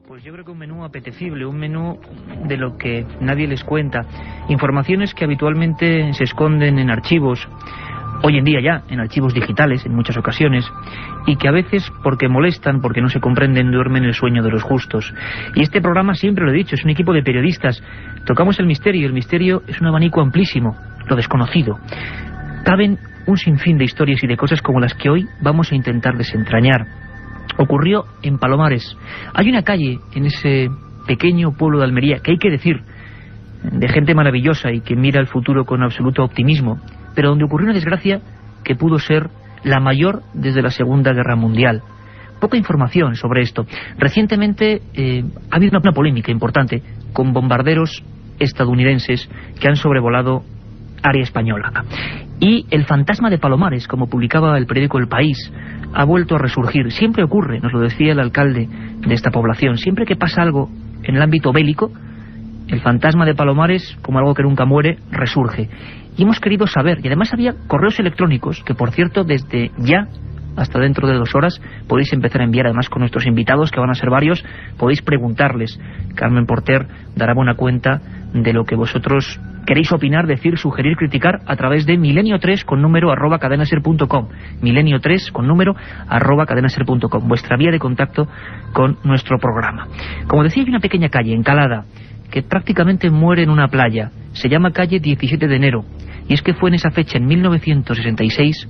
Pues yo creo que un menú apetecible, un menú de lo que nadie les cuenta. Informaciones que habitualmente se esconden en archivos, hoy en día ya, en archivos digitales en muchas ocasiones, y que a veces, porque molestan, porque no se comprenden, duermen el sueño de los justos. Y este programa, siempre lo he dicho, es un equipo de periodistas. Tocamos el misterio es un abanico amplísimo, lo desconocido. Caben un sinfín de historias y de cosas como las que hoy vamos a intentar desentrañar. Ocurrió en Palomares. Hay una calle en ese pequeño pueblo de Almería que hay que decir, de gente maravillosa y que mira el futuro con absoluto optimismo, pero donde ocurrió una desgracia que pudo ser la mayor desde la Segunda Guerra Mundial. Poca información sobre esto. Recientemente ha habido una polémica importante con bombarderos estadounidenses que han sobrevolado área española. Y el fantasma de Palomares, como publicaba el periódico El País, ha vuelto a resurgir. Siempre ocurre, nos lo decía el alcalde de esta población, siempre que pasa algo en el ámbito bélico, el fantasma de Palomares, como algo que nunca muere, resurge. Y hemos querido saber, y además había correos electrónicos, que por cierto, desde ya hasta dentro de 2 horas podéis empezar a enviar, además con nuestros invitados, que van a ser varios, podéis preguntarles. Carmen Porter dará buena cuenta de lo que vosotros queréis opinar, decir, sugerir, criticar a través de milenio3 con número @cadenaser.com, milenio3 con número @cadenaser.com, vuestra vía de contacto con nuestro programa. Como decía, hay una pequeña calle, Encalada, que prácticamente muere en una playa. Se llama calle 17 de enero, y es que fue en esa fecha, en 1966,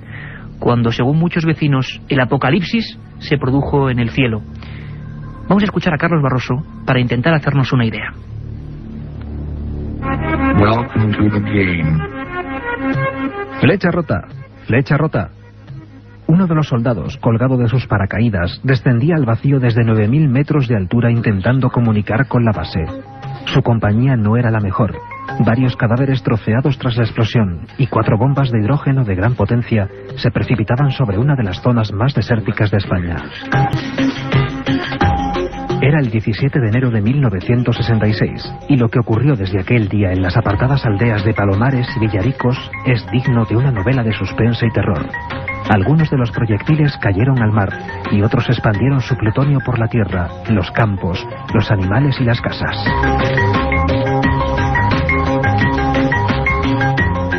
cuando, según muchos vecinos, el apocalipsis se produjo en el cielo. Vamos a escuchar a Carlos Barroso para intentar hacernos una idea. Welcome to the game. Flecha rota, flecha rota. Uno de los soldados, colgado de sus paracaídas, descendía al vacío desde 9.000 metros de altura intentando comunicar con la base. Su compañía no era la mejor. Varios cadáveres troceados tras la explosión y 4 bombas de hidrógeno de gran potencia se precipitaban sobre una de las zonas más desérticas de España. Era el 17 de enero de 1966, y lo que ocurrió desde aquel día en las apartadas aldeas de Palomares y Villaricos es digno de una novela de suspense y terror. Algunos de los proyectiles cayeron al mar y otros expandieron su plutonio por la tierra, los campos, los animales y las casas.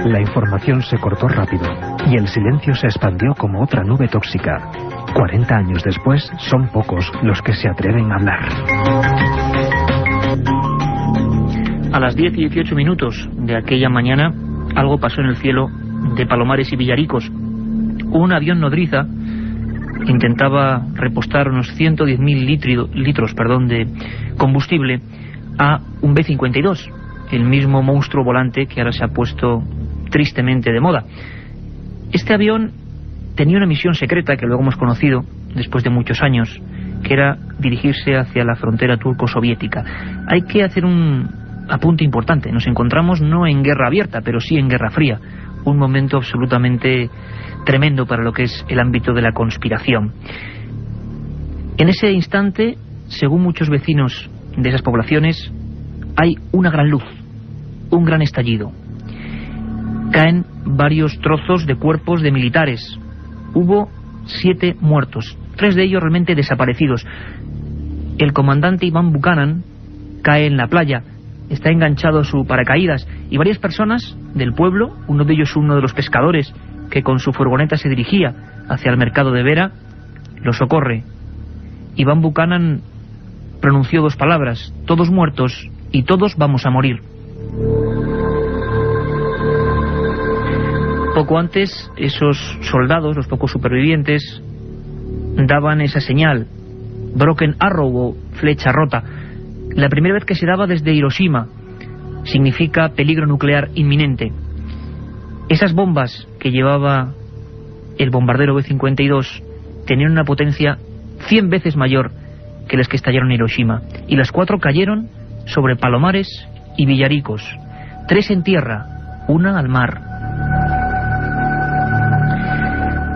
La información se cortó rápido y el silencio se expandió como otra nube tóxica. 40 años después, son pocos los que se atreven a hablar. A las 10 y 18 minutos de aquella mañana, algo pasó en el cielo de Palomares y Villaricos. Un avión nodriza intentaba repostar unos 110.000 litros de combustible a un B-52, el mismo monstruo volante que ahora se ha puesto tristemente de moda. Este avión tenía una misión secreta que luego hemos conocido después de muchos años, que era dirigirse hacia la frontera turco-soviética. Hay que hacer un apunte importante. Nos encontramos no en guerra abierta, pero sí en guerra fría. Un momento absolutamente tremendo para lo que es el ámbito de la conspiración. En ese instante, según muchos vecinos de esas poblaciones, hay una gran luz, un gran estallido. Caen varios trozos de cuerpos de militares. Hubo 7 muertos, 3 de ellos realmente desaparecidos. El comandante Iván Buchanan cae en la playa, está enganchado a su paracaídas, y varias personas del pueblo, uno de ellos uno de los pescadores que con su furgoneta se dirigía hacia el mercado de Vera, lo socorre. Iván Buchanan pronunció 2 palabras: todos muertos y todos vamos a morir. Poco antes, esos soldados, los pocos supervivientes, daban esa señal, Broken Arrow o flecha rota. La primera vez que se daba desde Hiroshima, significa peligro nuclear inminente. Esas bombas que llevaba el bombardero B-52 tenían una potencia 100 veces mayor que las que estallaron en Hiroshima, y las 4 cayeron sobre Palomares y Villaricos, 3 en tierra, 1 al mar.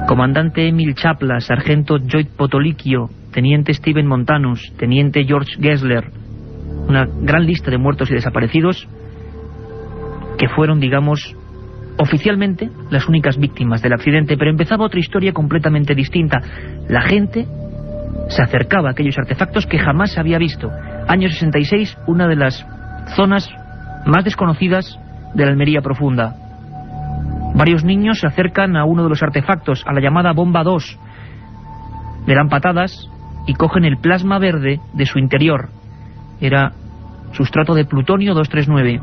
Comandante Emil Chapla, sargento Lloyd Potolicchio, teniente Steven Montanus, teniente George Gessler. Una gran lista de muertos y desaparecidos que fueron, digamos, oficialmente las únicas víctimas del accidente. Pero empezaba otra historia completamente distinta. La gente se acercaba a aquellos artefactos que jamás había visto. Año 66, una de las zonas más desconocidas de la Almería profunda. Varios niños se acercan a uno de los artefactos, a la llamada bomba 2. Le dan patadas y cogen el plasma verde de su interior. Era sustrato de plutonio 239.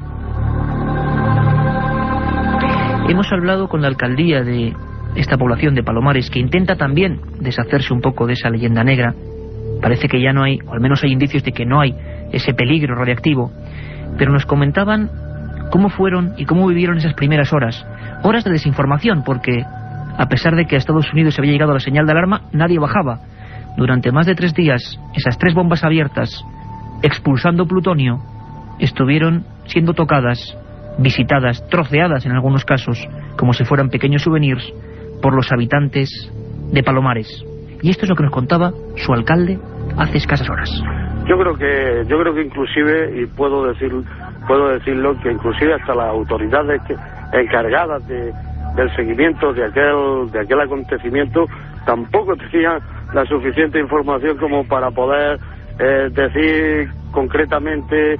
Hemos hablado con la alcaldía de esta población de Palomares, que intenta también deshacerse un poco de esa leyenda negra. Parece que ya no hay, o al menos hay indicios de que no hay ese peligro radiactivo. Pero nos comentaban cómo fueron y cómo vivieron esas primeras horas. Horas de desinformación, porque a pesar de que a Estados Unidos se había llegado la señal de alarma, nadie bajaba. Durante más de 3 días, esas 3 bombas abiertas, expulsando plutonio, estuvieron siendo tocadas, visitadas, troceadas en algunos casos, como si fueran pequeños souvenirs, por los habitantes de Palomares. Y esto es lo que nos contaba su alcalde hace escasas horas. Yo creo que inclusive, y puedo decirlo, que inclusive hasta las autoridades encargadas del seguimiento de aquel acontecimiento tampoco tenían la suficiente información como para poder decir concretamente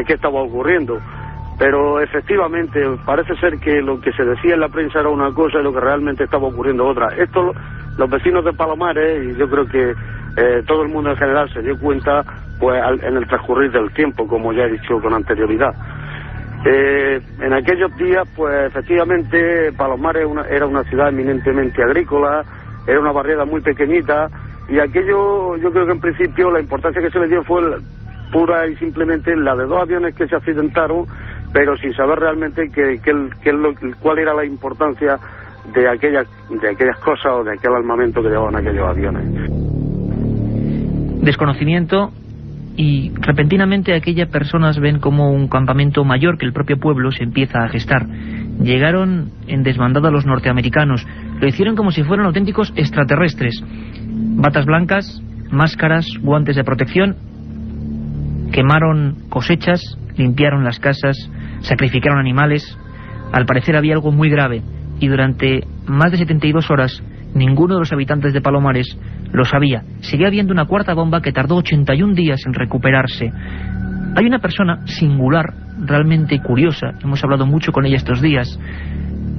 qué estaba ocurriendo. Pero efectivamente parece ser que lo que se decía en la prensa era una cosa y lo que realmente estaba ocurriendo otra. Esto los vecinos de Palomares, y yo creo que todo el mundo en general se dio cuenta pues en el transcurrir del tiempo, como ya he dicho con anterioridad. En aquellos días, pues efectivamente Palomares era una ciudad eminentemente agrícola, era una barriada muy pequeñita, y aquello, yo creo que en principio la importancia que se le dio fue pura y simplemente la de 2 aviones que se accidentaron, pero sin saber realmente cuál era la importancia de aquellas cosas o de aquel armamento que llevaban aquellos aviones. Desconocimiento, y repentinamente aquellas personas ven como un campamento mayor que el propio pueblo se empieza a gestar. Llegaron en desbandada los norteamericanos, lo hicieron como si fueran auténticos extraterrestres. Batas blancas, máscaras, guantes de protección, quemaron cosechas, limpiaron las casas, sacrificaron animales. Al parecer había algo muy grave, y durante más de 72 horas ninguno de los habitantes de Palomares lo sabía. Seguía habiendo una 4ª bomba que tardó 81 días en recuperarse. Hay una persona singular, realmente curiosa, hemos hablado mucho con ella estos días,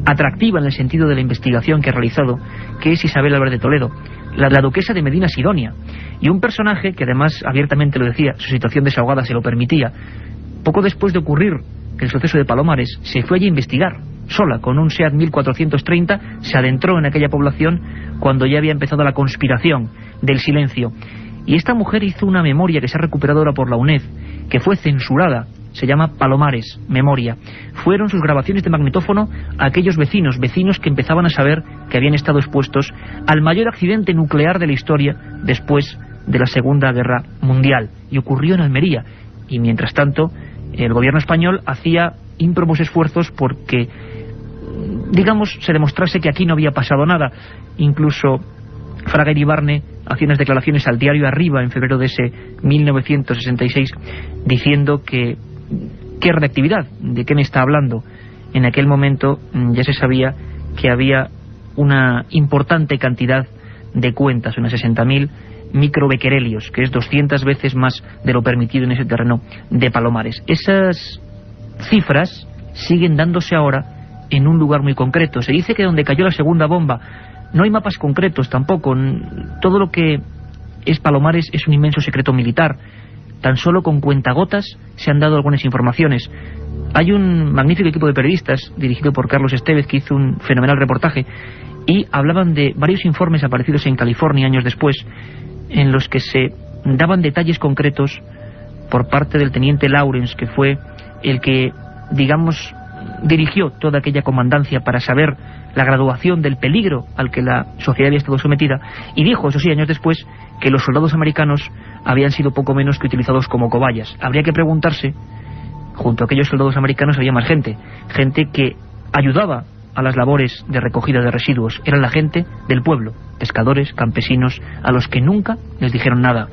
atractiva en el sentido de la investigación que ha realizado, que es Isabel Álvarez de Toledo, la duquesa de Medina Sidonia, y un personaje que además abiertamente lo decía, su situación desahogada se lo permitía. Poco después de ocurrir el suceso de Palomares, se fue allí a investigar, sola, con un SEAT 1430, se adentró en aquella población cuando ya había empezado la conspiración del silencio. Y esta mujer hizo una memoria que se ha recuperado ahora por la UNED, que fue censurada, se llama Palomares, Memoria. Fueron sus grabaciones de magnetófono a aquellos vecinos que empezaban a saber que habían estado expuestos al mayor accidente nuclear de la historia después de la Segunda Guerra Mundial. Y ocurrió en Almería. Y mientras tanto, el gobierno español hacía ímprobos esfuerzos porque, digamos, se demostrase que aquí no había pasado nada. Incluso Fraga Iribarne hacía unas declaraciones al diario Arriba en febrero de ese 1966 diciendo que ¿qué radioactividad? ¿De qué me está hablando? En aquel momento ya se sabía que había una importante cantidad de cuentas, unas 60.000 microbequerelios, que es 200 veces más de lo permitido en ese terreno de Palomares. Esas cifras siguen dándose ahora en un lugar muy concreto. Se dice que donde cayó la segunda bomba no hay mapas concretos tampoco. Todo lo que es Palomares es un inmenso secreto militar. Tan solo con cuentagotas se han dado algunas informaciones. Hay un magnífico equipo de periodistas dirigido por Carlos Estevez que hizo un fenomenal reportaje y hablaban de varios informes aparecidos en California años después, en los que se daban detalles concretos por parte del teniente Lawrence, que fue el que, digamos, dirigió toda aquella comandancia para saber la graduación del peligro al que la sociedad había estado sometida, y dijo, eso sí, años después, que los soldados americanos habían sido poco menos que utilizados como cobayas. Habría que preguntarse, junto a aquellos soldados americanos había más gente que ayudaba a las labores de recogida de residuos. Era la gente del pueblo, pescadores, campesinos, a los que nunca les dijeron nada.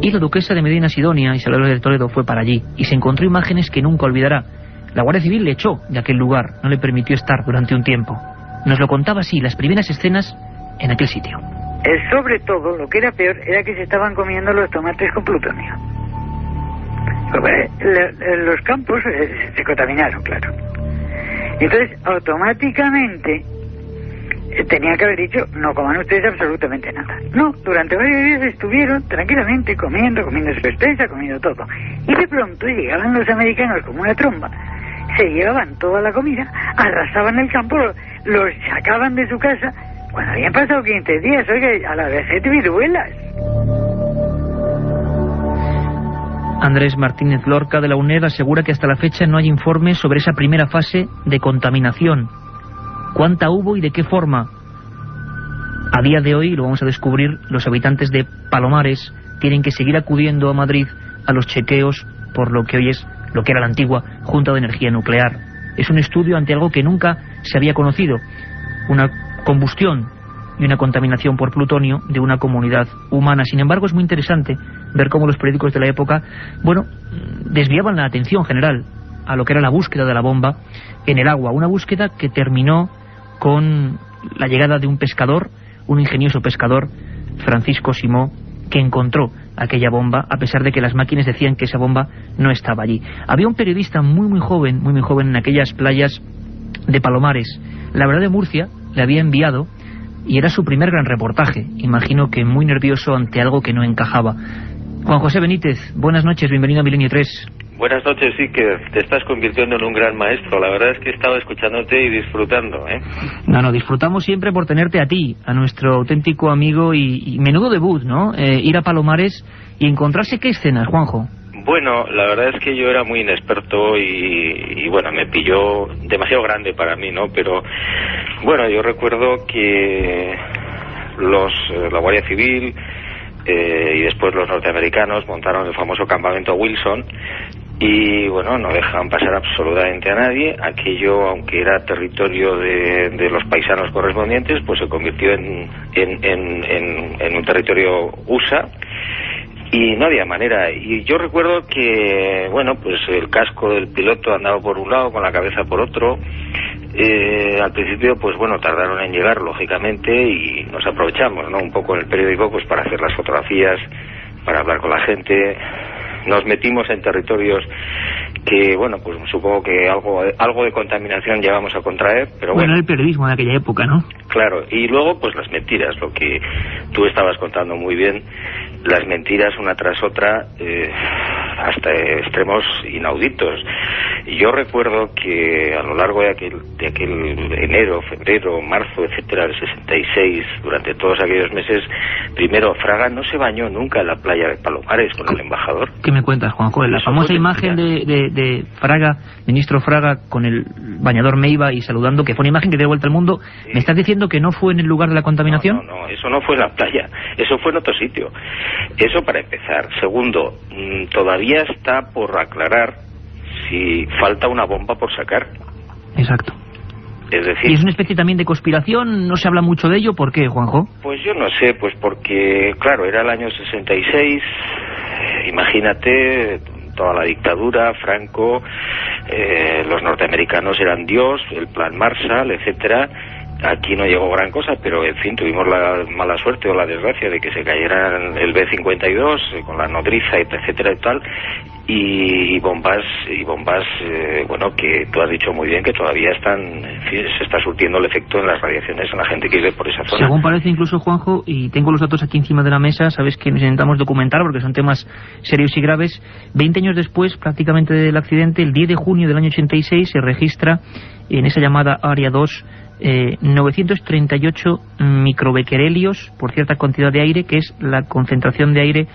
Y la duquesa de Medina Sidonia, Isabel de Toledo, fue para allí y se encontró imágenes que nunca olvidará. La Guardia Civil le echó de aquel lugar, no le permitió estar durante un tiempo. Nos lo contaba así, las primeras escenas en aquel sitio. Sobre todo, lo que era peor era que se estaban comiendo los tomates con plutonio. Los campos se contaminaron, claro. Entonces, automáticamente tenía que haber dicho, no coman ustedes absolutamente nada. No, durante varios días estuvieron tranquilamente comiendo su espesa, comiendo todo. Y de pronto llegaban los americanos como una tromba, se llevaban toda la comida, arrasaban el campo, los sacaban de su casa, cuando habían pasado 15 días, oiga, a la vejez viruelas. Andrés Martínez Lorca de la UNED asegura que hasta la fecha no hay informes sobre esa primera fase de contaminación. ¿Cuánta hubo y de qué forma? A día de hoy, lo vamos a descubrir, los habitantes de Palomares tienen que seguir acudiendo a Madrid a los chequeos por lo que hoy es lo que era la antigua Junta de Energía Nuclear. Es un estudio ante algo que nunca se había conocido, una combustión y una contaminación por plutonio de una comunidad humana. Sin embargo, es muy interesante ver cómo los periódicos de la época, desviaban la atención general a lo que era la búsqueda de la bomba en el agua, una búsqueda que terminó con la llegada de un pescador, un ingenioso pescador, Francisco Simó, que encontró aquella bomba, a pesar de que las máquinas decían que esa bomba no estaba allí. Había un periodista muy joven en aquellas playas de Palomares. La Verdad de Murcia le había enviado y era su primer gran reportaje. Imagino que muy nervioso ante algo que no encajaba. Juan José Benítez, buenas noches, bienvenido a Milenio 3. Buenas noches, sí, que te estás convirtiendo en un gran maestro. La verdad es que he estado escuchándote y disfrutando, ¿eh? No, disfrutamos siempre por tenerte a ti, a nuestro auténtico amigo y menudo debut, ¿no? Ir a Palomares y encontrarse qué escenas, Juanjo. Bueno, la verdad es que yo era muy inexperto y me pilló demasiado grande para mí, ¿no? Pero, bueno, yo recuerdo que la Guardia Civil y después los norteamericanos montaron el famoso campamento Wilson y, no dejaban pasar absolutamente a nadie. Aquello, aunque era territorio de los paisanos correspondientes, pues se convirtió en un territorio USA. Y no había manera. Y yo recuerdo que, el casco del piloto andaba por un lado, con la cabeza por otro. Al principio, tardaron en llegar, lógicamente, y nos aprovechamos, ¿no? Un poco en el periódico, para hacer las fotografías, para hablar con la gente. Nos metimos en territorios que, supongo que algo de contaminación llevamos a contraer, pero bueno, el periodismo de aquella época, ¿no? Claro, y luego, las mentiras, lo que tú estabas contando muy bien, las mentiras una tras otra, hasta extremos inauditos. Yo recuerdo que a lo largo de aquel enero, febrero, marzo, etcétera, del 66, durante todos aquellos meses, primero, Fraga no se bañó nunca en la playa de Palomares con el embajador. ¿Qué me cuentas, Juanjo? La famosa imagen de Fraga, ministro Fraga, con el bañador Meiva y saludando, que fue una imagen que dio vuelta al mundo. Sí. ¿Me estás diciendo que no fue en el lugar de la contaminación? No, eso no fue en la playa, eso fue en otro sitio. Eso para empezar. Segundo, todavía está por aclarar si falta una bomba por sacar. Exacto. Es decir... ¿Y es una especie también de conspiración? ¿No se habla mucho de ello? ¿Por qué, Juanjo? Pues yo no sé, porque, claro, era el año 66, imagínate, toda la dictadura, Franco, los norteamericanos eran Dios, el plan Marshall, etcétera. Aquí no llegó gran cosa, pero en fin, tuvimos la mala suerte o la desgracia de que se cayeran el B-52 con la nodriza, etcétera y tal, y bombas, que tú has dicho muy bien que todavía están, en fin, se está surtiendo el efecto en las radiaciones en la gente que vive por esa zona. Según parece incluso, Juanjo, y tengo los datos aquí encima de la mesa, sabes que nos intentamos documentar porque son temas serios y graves, 20 años después prácticamente del accidente, el 10 de junio del año 86, se registra en esa llamada Área 2 938 microbequerelios por cierta cantidad de aire, que es la concentración de aire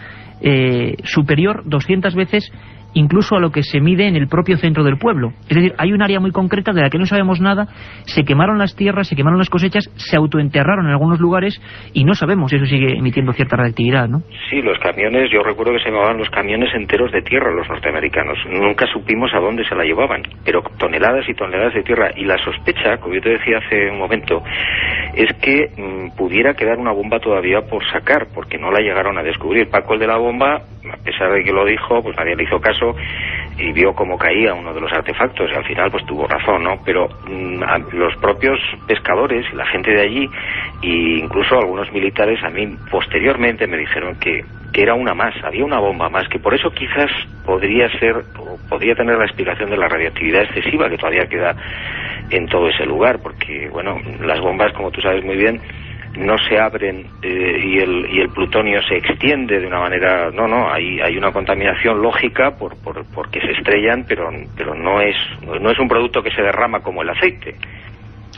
superior 200 veces incluso a lo que se mide en el propio centro del pueblo. Es decir, hay un área muy concreta de la que no sabemos nada, se quemaron las tierras, se quemaron las cosechas, se autoenterraron en algunos lugares y no sabemos si eso sigue emitiendo cierta radiactividad, ¿no? Sí, los camiones, yo recuerdo que se llevaban los camiones enteros de tierra los norteamericanos. Nunca supimos a dónde se la llevaban, pero toneladas y toneladas de tierra. Y la sospecha, como yo te decía hace un momento, es que pudiera quedar una bomba todavía por sacar, porque no la llegaron a descubrir. Paco, el de la bomba, a pesar de que lo dijo, pues nadie le hizo caso. y vio cómo caía uno de los artefactos, y al final pues tuvo razón, ¿no? Pero los propios pescadores y la gente de allí, e incluso algunos militares, a mí posteriormente me dijeron que era una más, había una bomba más, que por eso quizás podría tener la explicación de la radioactividad excesiva que todavía queda en todo ese lugar, porque, bueno, las bombas, como tú sabes muy bien, no se abren y el plutonio se extiende de una manera... No, hay una contaminación lógica porque se estrellan, pero no es un producto que se derrama como el aceite.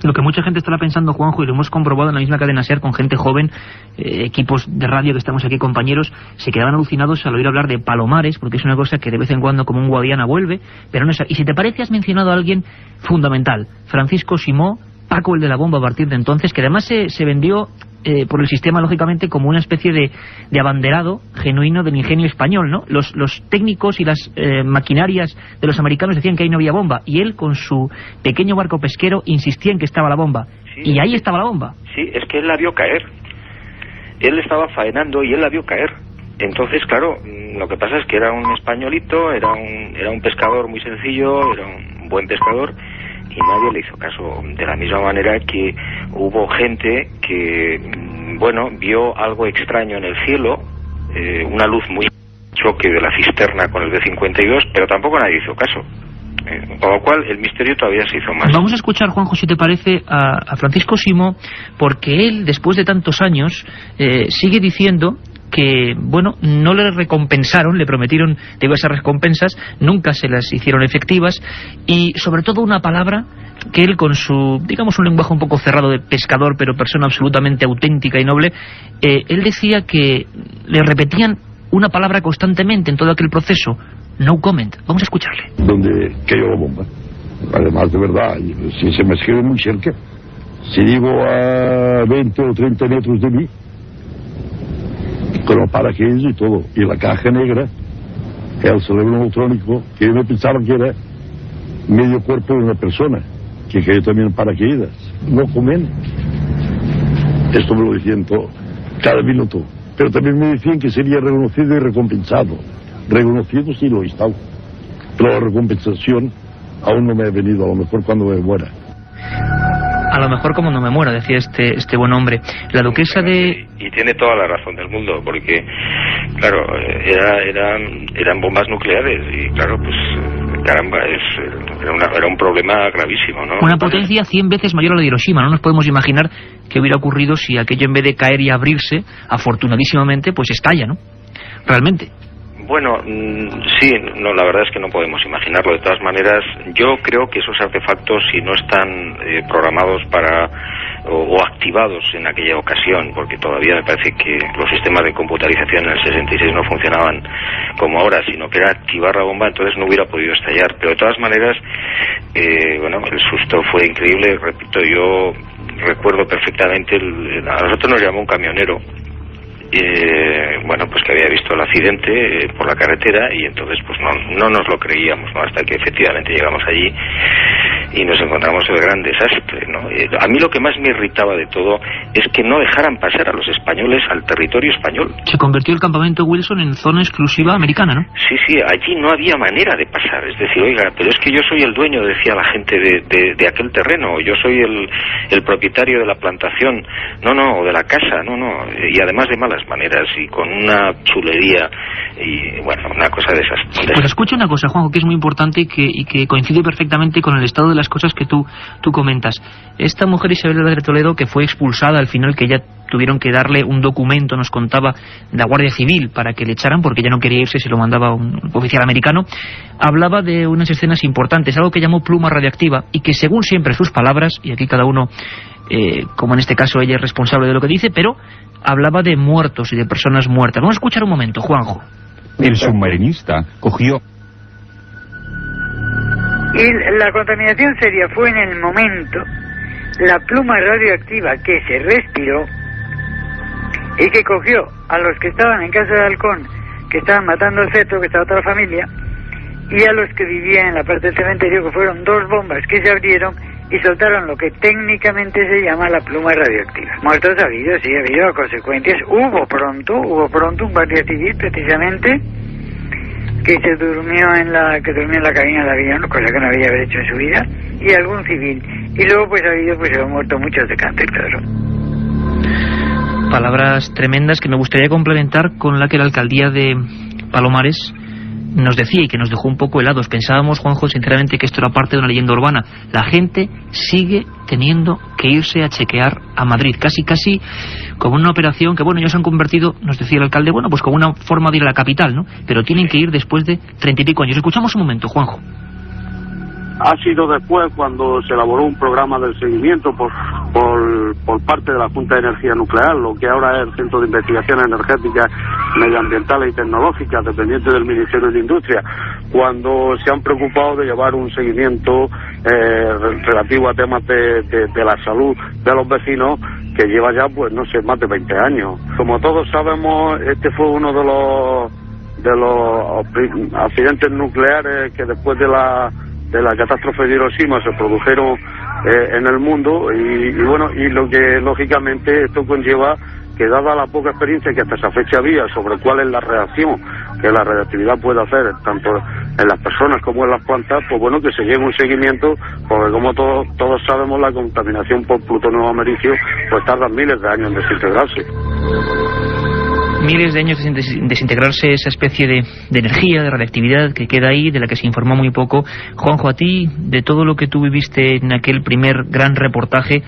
Lo que mucha gente estará pensando, Juanjo, y lo hemos comprobado en la misma cadena SER con gente joven, equipos de radio que estamos aquí, compañeros, se quedaban alucinados al oír hablar de palomares, porque es una cosa que de vez en cuando como un Guadiana vuelve, pero no es... Y si te parece, has mencionado a alguien fundamental, Francisco Simó, Paco el de la bomba a partir de entonces, que además se vendió por el sistema, lógicamente, como una especie de abanderado genuino del ingenio español, ¿no? Los técnicos y las maquinarias de los americanos decían que ahí no había bomba, y él, con su pequeño barco pesquero, insistía en que estaba la bomba. Sí, y ahí estaba la bomba. Sí, es que él la vio caer. Él estaba faenando y él la vio caer. Entonces, claro, lo que pasa es que era un españolito, era un pescador muy sencillo, era un buen pescador, y nadie le hizo caso, de la misma manera que hubo gente que, bueno, vio algo extraño en el cielo, una luz muy choque de la cisterna con el B-52, pero tampoco nadie hizo caso. Con lo cual el misterio todavía se hizo más. Vamos a escuchar, Juanjo, si te parece, a Francisco Simó, porque él, después de tantos años, sigue diciendo que, bueno, no le recompensaron, le prometieron diversas recompensas, nunca se las hicieron efectivas, y sobre todo una palabra que él, con su, digamos, un lenguaje un poco cerrado de pescador, pero persona absolutamente auténtica y noble, él decía que le repetían una palabra constantemente en todo aquel proceso: no comment. Vamos a escucharle. Donde cayó la bomba, además, de verdad, si se me escribe muy cerca, si digo a 20 o 30 metros de mí, con los paracaídas y todo, y la caja negra, el cerebro electrónico, que yo me pensaba que era medio cuerpo de una persona, que cayó también en paracaídas. No comen. Esto me lo decían todo, cada minuto. Pero también me decían que sería reconocido y recompensado. Reconocido sí lo he estado, pero la recompensación aún no me ha venido, a lo mejor cuando me muera. A lo mejor como no me muera, decía este buen hombre. La duquesa de... Y tiene toda la razón del mundo, porque, claro, eran bombas nucleares, y claro, pues, caramba, era un problema gravísimo, ¿no? Una potencia 100 veces mayor a la de Hiroshima. No nos podemos imaginar qué hubiera ocurrido si aquello, en vez de caer y abrirse, afortunadísimamente, pues estalla, ¿no? Realmente. Bueno, sí, no, la verdad es que no podemos imaginarlo. De todas maneras, yo creo que esos artefactos, si no están programados o activados en aquella ocasión, porque todavía me parece que los sistemas de computarización en el 66 no funcionaban como ahora, sino que era activar la bomba, entonces no hubiera podido estallar. Pero de todas maneras, bueno, el susto fue increíble. Repito, yo recuerdo perfectamente, a nosotros nos llamó un camionero, bueno, pues que había visto el accidente por la carretera, y entonces pues no nos lo creíamos, ¿no? Hasta que efectivamente llegamos allí y nos encontramos el gran desastre, ¿no? A mí lo que más me irritaba de todo es que no dejaran pasar a los españoles al territorio español. Se convirtió el campamento Wilson en zona exclusiva americana, ¿no? Sí, allí no había manera de pasar. Es decir, oiga, pero es que yo soy el dueño, decía la gente, de aquel terreno, yo soy el propietario de la plantación, o de la casa, y además de malas maneras y con una chulería y, bueno, una cosa de esas. Pues escucha una cosa, Juanjo, que es muy importante y que coincide perfectamente con el estado de las cosas que tú comentas. Esta mujer, Isabel de Toledo, que fue expulsada al final, que ya tuvieron que darle un documento, nos contaba, de la Guardia Civil para que le echaran, porque ya no quería irse, se lo mandaba un oficial americano, hablaba de unas escenas importantes, algo que llamó pluma radioactiva, y que según siempre sus palabras, y aquí cada uno, como en este caso ella es responsable de lo que dice, pero hablaba de muertos y de personas muertas. Vamos a escuchar un momento, Juanjo. El submarinista cogió... Y la contaminación seria fue en el momento, la pluma radioactiva que se respiró y que cogió a los que estaban en Casa de Halcón, que estaban matando al feto, que estaba toda la familia, y a los que vivían en la parte del cementerio, que fueron 2 bombas que se abrieron y soltaron lo que técnicamente se llama la pluma radioactiva. Muertos ha habido, sí, ha habido consecuencias. Hubo pronto un guardia civil, precisamente, que durmió en la cabina del avión, cosa que no había hecho en su vida, y algún civil. Y luego pues ha habido, pues se han muerto muchos de cáncer, claro. Palabras tremendas que me gustaría complementar con la que la alcaldía de Palomares nos decía y que nos dejó un poco helados. Pensábamos, Juanjo, sinceramente, que esto era parte de una leyenda urbana. La gente sigue teniendo que irse a chequear a Madrid, casi como una operación que, bueno, ellos han convertido, nos decía el alcalde, bueno, pues como una forma de ir a la capital, ¿no? Pero tienen que ir después de 30 y pico años. Escuchamos un momento, Juanjo. Ha sido después cuando se elaboró un programa del seguimiento por parte de la Junta de Energía Nuclear, lo que ahora es el Centro de Investigaciones Energéticas, Medioambientales y Tecnológicas, dependiente del Ministerio de Industria, cuando se han preocupado de llevar un seguimiento relativo a temas de la salud de los vecinos, que lleva ya, pues no sé, más de 20 años. Como todos sabemos, este fue uno de los accidentes nucleares que después de la catástrofe de Hiroshima se produjeron en el mundo, y bueno, y lo que lógicamente esto conlleva que, dada la poca experiencia que hasta esa fecha había sobre cuál es la reacción que la radiactividad puede hacer tanto en las personas como en las plantas, pues bueno, que se lleve un seguimiento, porque como todos sabemos, la contaminación por plutonio o americio pues tarda miles de años en desintegrarse. Miles de años en desintegrarse esa especie de energía, de radiactividad que queda ahí, de la que se informó muy poco. Juanjo, a ti, de todo lo que tú viviste en aquel primer gran reportaje,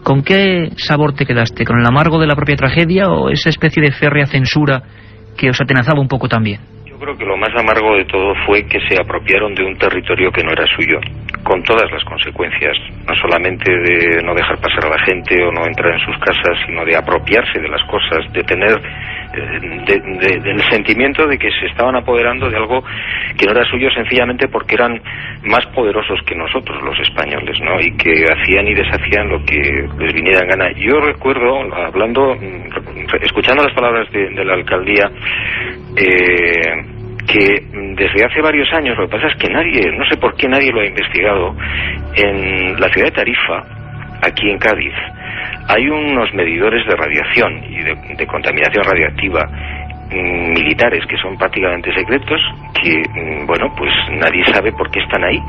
¿con qué sabor te quedaste? ¿Con el amargo de la propia tragedia o esa especie de férrea censura que os atenazaba un poco también? Yo creo que lo más amargo de todo fue que se apropiaron de un territorio que no era suyo, con todas las consecuencias, no solamente de no dejar pasar a la gente o no entrar en sus casas, sino de apropiarse de las cosas, de tener del sentimiento de que se estaban apoderando de algo que no era suyo, sencillamente porque eran más poderosos que nosotros los españoles, ¿no? Y que hacían y deshacían lo que les viniera en gana. Yo recuerdo, escuchando las palabras de la alcaldía, que desde hace varios años, lo que pasa es que no sé por qué nadie lo ha investigado, en la ciudad de Tarifa, aquí en Cádiz, hay unos medidores de radiación y de contaminación radiactiva militares que son prácticamente secretos, que, bueno, pues nadie sabe por qué están ahí,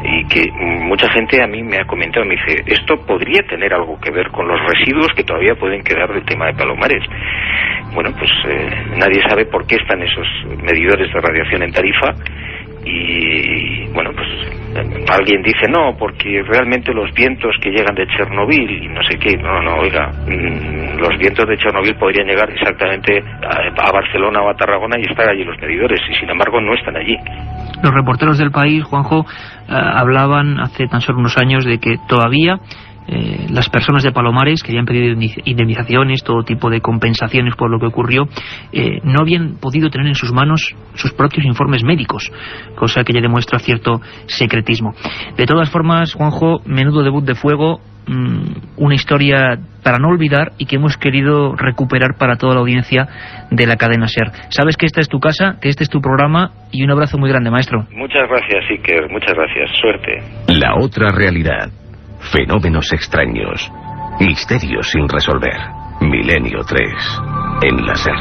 y que mucha gente a mí me ha comentado, me dice, esto podría tener algo que ver con los residuos que todavía pueden quedar del tema de Palomares. Bueno, pues nadie sabe por qué están esos medidores de radiación en Tarifa, y bueno, pues alguien dice no, porque realmente los vientos que llegan de Chernobyl y no sé qué, no, oiga, los vientos de Chernobyl podrían llegar exactamente a Barcelona o a Tarragona y estar allí los medidores, y sin embargo no están allí. Los reporteros del País, Juanjo, hablaban hace tan solo unos años de que todavía las personas de Palomares, que habían pedido indemnizaciones, todo tipo de compensaciones por lo que ocurrió, no habían podido tener en sus manos sus propios informes médicos, cosa que ya demuestra cierto secretismo. De todas formas, Juanjo, menudo debut de fuego, una historia para no olvidar y que hemos querido recuperar para toda la audiencia de la cadena SER. Sabes que esta es tu casa, que este es tu programa, y un abrazo muy grande, maestro. Muchas gracias, Iker, muchas gracias, suerte. La otra realidad. Fenómenos extraños. Misterios sin resolver. Milenio 3. En la SER.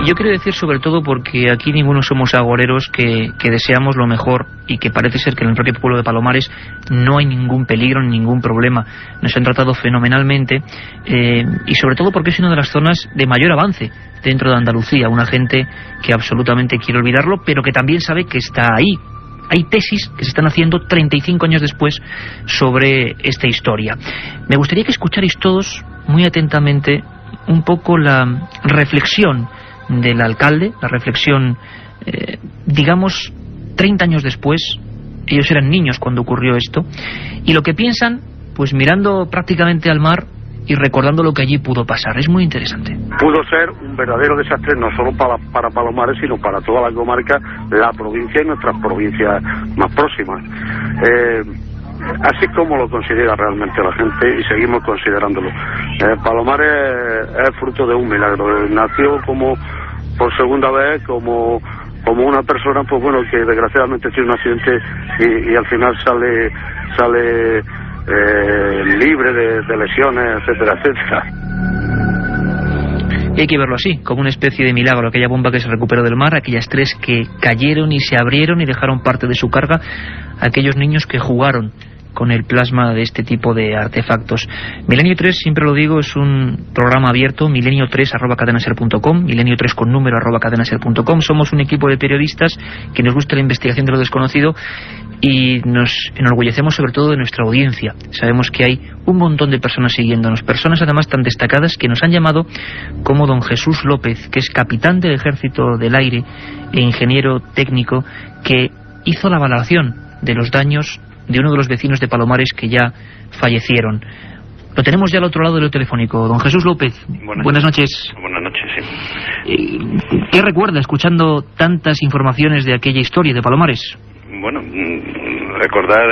Yo quiero decir, sobre todo porque aquí ninguno somos agoreros, que deseamos lo mejor, y que parece ser que en el propio pueblo de Palomares no hay ningún peligro, ningún problema. Nos han tratado fenomenalmente, y sobre todo porque es una de las zonas de mayor avance dentro de Andalucía. Una gente que absolutamente quiere olvidarlo, pero que también sabe que está ahí. Hay tesis que se están haciendo 35 años después sobre esta historia. Me gustaría que escucharais todos muy atentamente un poco la reflexión del alcalde, la reflexión, digamos, 30 años después. Ellos eran niños cuando ocurrió esto, y lo que piensan, pues mirando prácticamente al mar y recordando lo que allí pudo pasar. Es muy interesante. Pudo ser un verdadero desastre, no solo para Palomares, sino para toda la comarca, la provincia y nuestras provincias más próximas. Así como lo considera realmente la gente, y seguimos considerándolo. Palomares es fruto de un milagro. Nació como por segunda vez como una persona, pues bueno, que desgraciadamente tiene un accidente y al final sale libre de lesiones, etcétera, etcétera. Y hay que verlo así, como una especie de milagro, aquella bomba que se recuperó del mar, aquellas 3 que cayeron y se abrieron y dejaron parte de su carga, aquellos niños que jugaron con el plasma de este tipo de artefactos. Milenio 3, siempre lo digo, es un programa abierto, milenio3@cadenaser.com, milenio3 con número @cadenaser.com. Somos un equipo de periodistas que nos gusta la investigación de lo desconocido y nos enorgullecemos sobre todo de nuestra audiencia. Sabemos que hay un montón de personas siguiéndonos, personas además tan destacadas que nos han llamado, como don Jesús López, que es capitán del Ejército del Aire e ingeniero técnico, que hizo la valoración de los daños de uno de los vecinos de Palomares que ya fallecieron. Lo tenemos ya al otro lado del telefónico. Don Jesús López, buenas noches. Buenas noches, sí. ¿Qué recuerda escuchando tantas informaciones de aquella historia de Palomares? Bueno, recordar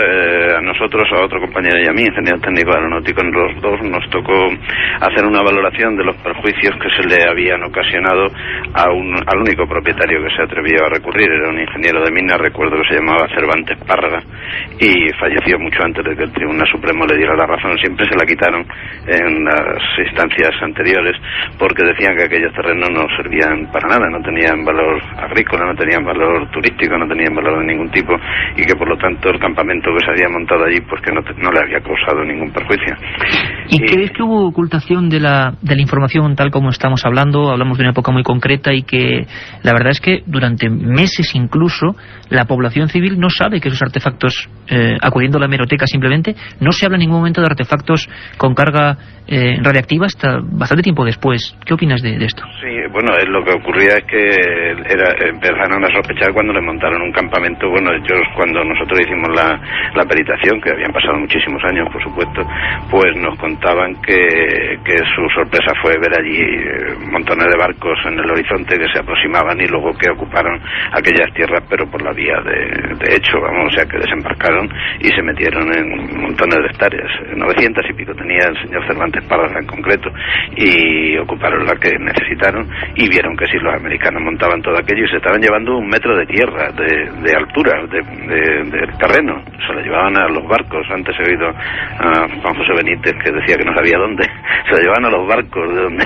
a nosotros, a otro compañero y a mí, ingeniero técnico aeronáutico, en los dos nos tocó hacer una valoración de los perjuicios que se le habían ocasionado al único propietario que se atrevió a recurrir. Era un ingeniero de minas, recuerdo que se llamaba Cervantes Párraga, y falleció mucho antes de que el Tribunal Supremo le diera la razón. Siempre se la quitaron en las instancias anteriores porque decían que aquellos terrenos no servían para nada, no tenían valor agrícola, no tenían valor turístico, no tenían valor de ningún tipo, y que por lo tanto el campamento que se había montado allí pues que no le había causado ningún perjuicio. ¿Y crees que hubo ocultación de la información tal como estamos hablando? Hablamos de una época muy concreta y que la verdad es que durante meses incluso la población civil no sabe que esos artefactos, acudiendo a la hemeroteca simplemente, no se habla en ningún momento de artefactos con carga radiactiva hasta bastante tiempo después. ¿Qué opinas de esto? Sí, bueno, lo que ocurría es que empezaron a sospechar cuando le montaron un campamento. Bueno, ellos, cuando nosotros hicimos la peritación, que habían pasado muchísimos años, por supuesto, pues nos contaban que su sorpresa fue ver allí montones de barcos en el horizonte que se aproximaban y luego que ocuparon aquellas tierras, pero por la vía de hecho, vamos, o sea, que desembarcaron y se metieron en montones de hectáreas, 900 y pico tenía el señor Cervantes Párraga en concreto, y ocuparon la que necesitaron y vieron que si los americanos montaban todo aquello y se estaban llevando 1 metro de tierra, de altura, del terreno, se lo llevaban a los barcos. Antes he oído a Juan José Benítez que decía que no sabía dónde, se lo llevaban a los barcos, de donde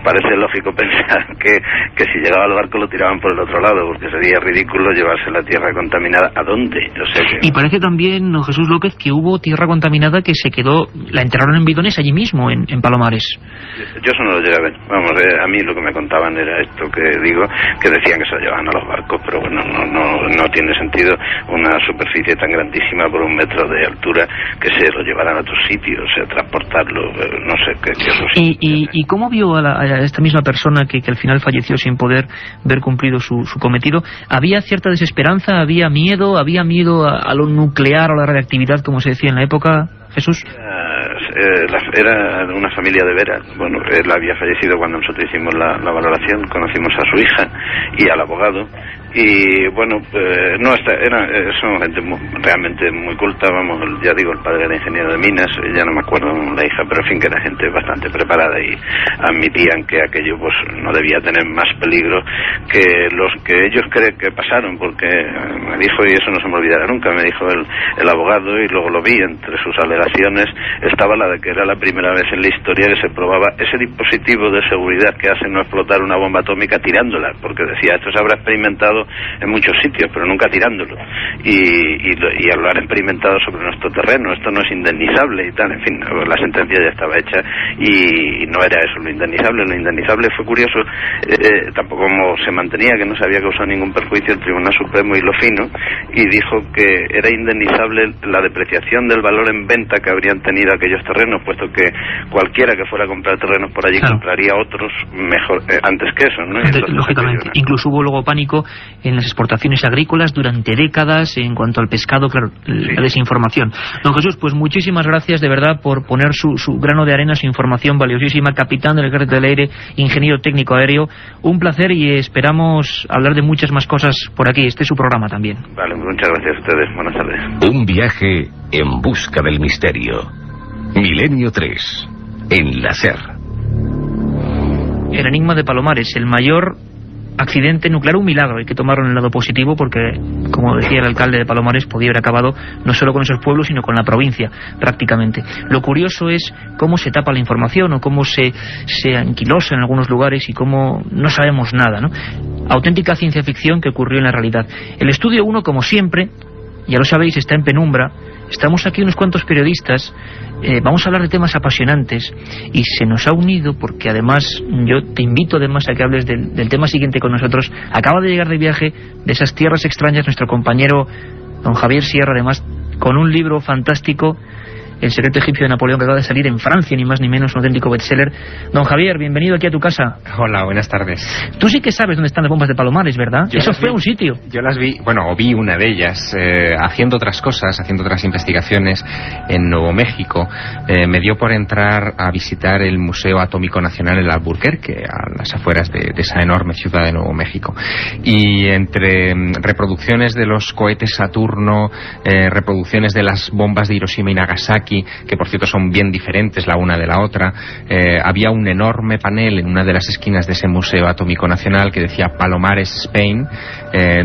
parece lógico pensar que si llegaba al barco lo tiraban por el otro lado, porque sería ridículo llevarse la tierra contaminada. ¿A dónde? O sea que... Y parece también, don Jesús López, que hubo tierra contaminada que se quedó, la enterraron en bidones allí mismo, en Palomares. Yo eso no lo llegué a ver. Vamos, a mí lo que me contaban era esto que digo, que decían que se lo llevaban a los barcos, pero bueno, no tiene sentido una superficie tan grandísima por 1 metro de altura que se lo llevaran a otros sitios, o sea, transportarlo, no sé qué otros sitios. ¿Y cómo vio a esta misma persona que al final falleció sin poder ver cumplido su cometido? ¿Había cierta desesperanza? ¿Había miedo a lo nuclear o la radiactividad, como se decía en la época, Jesús? Era una familia de veras. Bueno, él había fallecido cuando nosotros hicimos la valoración, conocimos a su hija y al abogado, y bueno, son gente realmente muy culta, vamos, ya digo, el padre era ingeniero de minas, ya no me acuerdo la hija, pero en fin, que era gente bastante preparada y admitían que aquello pues no debía tener más peligro que los que ellos creen que pasaron, porque me dijo, y eso no se me olvidará nunca, me dijo el abogado, y luego lo vi, entre sus alegaciones estaba la de que era la primera vez en la historia que se probaba ese dispositivo de seguridad que hace no explotar una bomba atómica tirándola, porque decía, esto se habrá experimentado en muchos sitios, pero nunca tirándolo, y lo han experimentado sobre nuestro terreno, esto no es indemnizable y tal, en fin, la sentencia ya estaba hecha y no era eso lo indemnizable fue curioso, tampoco como se mantenía que no se había causado ningún perjuicio, el Tribunal Supremo hiló fino y dijo que era indemnizable la depreciación del valor en venta que habrían tenido aquellos terrenos, puesto que cualquiera que fuera a comprar terrenos por allí, claro, compraría otros mejor antes que eso, ¿no? Entonces, lógicamente, incluso hubo luego pánico en las exportaciones agrícolas durante décadas en cuanto al pescado, claro, la desinformación. Don Jesús, pues muchísimas gracias de verdad por poner su grano de arena, su información valiosísima, capitán del Ejército del Aire, ingeniero técnico aéreo, un placer y esperamos hablar de muchas más cosas por aquí, este es su programa también. Vale, muchas gracias a ustedes, buenas tardes. Un viaje en busca del misterio. Milenio 3, en la SER. El enigma de Palomares, el mayor accidente nuclear, un milagro, hay que tomarlo en el lado positivo porque, como decía el alcalde de Palomares, podía haber acabado no solo con esos pueblos, sino con la provincia, prácticamente. Lo curioso es cómo se tapa la información o cómo se anquilosa en algunos lugares y cómo no sabemos nada, ¿no? Auténtica ciencia ficción que ocurrió en la realidad. El estudio 1, como siempre, ya lo sabéis, está en penumbra. Estamos aquí unos cuantos periodistas, vamos a hablar de temas apasionantes y se nos ha unido porque además, yo te invito además a que hables del tema siguiente con nosotros. Acaba de llegar de viaje de esas tierras extrañas nuestro compañero don Javier Sierra, además con un libro fantástico, El secreto egipcio de Napoleón, que acaba de salir en Francia, ni más ni menos, un auténtico bestseller. Don Javier, bienvenido aquí a tu casa. Hola, buenas tardes. Tú sí que sabes dónde están las bombas de Palomares, ¿verdad? Eso fue un sitio. Yo las vi, o vi una de ellas, haciendo otras cosas, haciendo otras investigaciones en Nuevo México. Me dio por entrar a visitar el Museo Atómico Nacional en Albuquerque, a las afueras de esa enorme ciudad de Nuevo México. Y entre reproducciones de los cohetes Saturno, reproducciones de las bombas de Hiroshima y Nagasaki, que por cierto son bien diferentes la una de la otra, había un enorme panel en una de las esquinas de ese Museo Atómico Nacional que decía Palomares, Spain,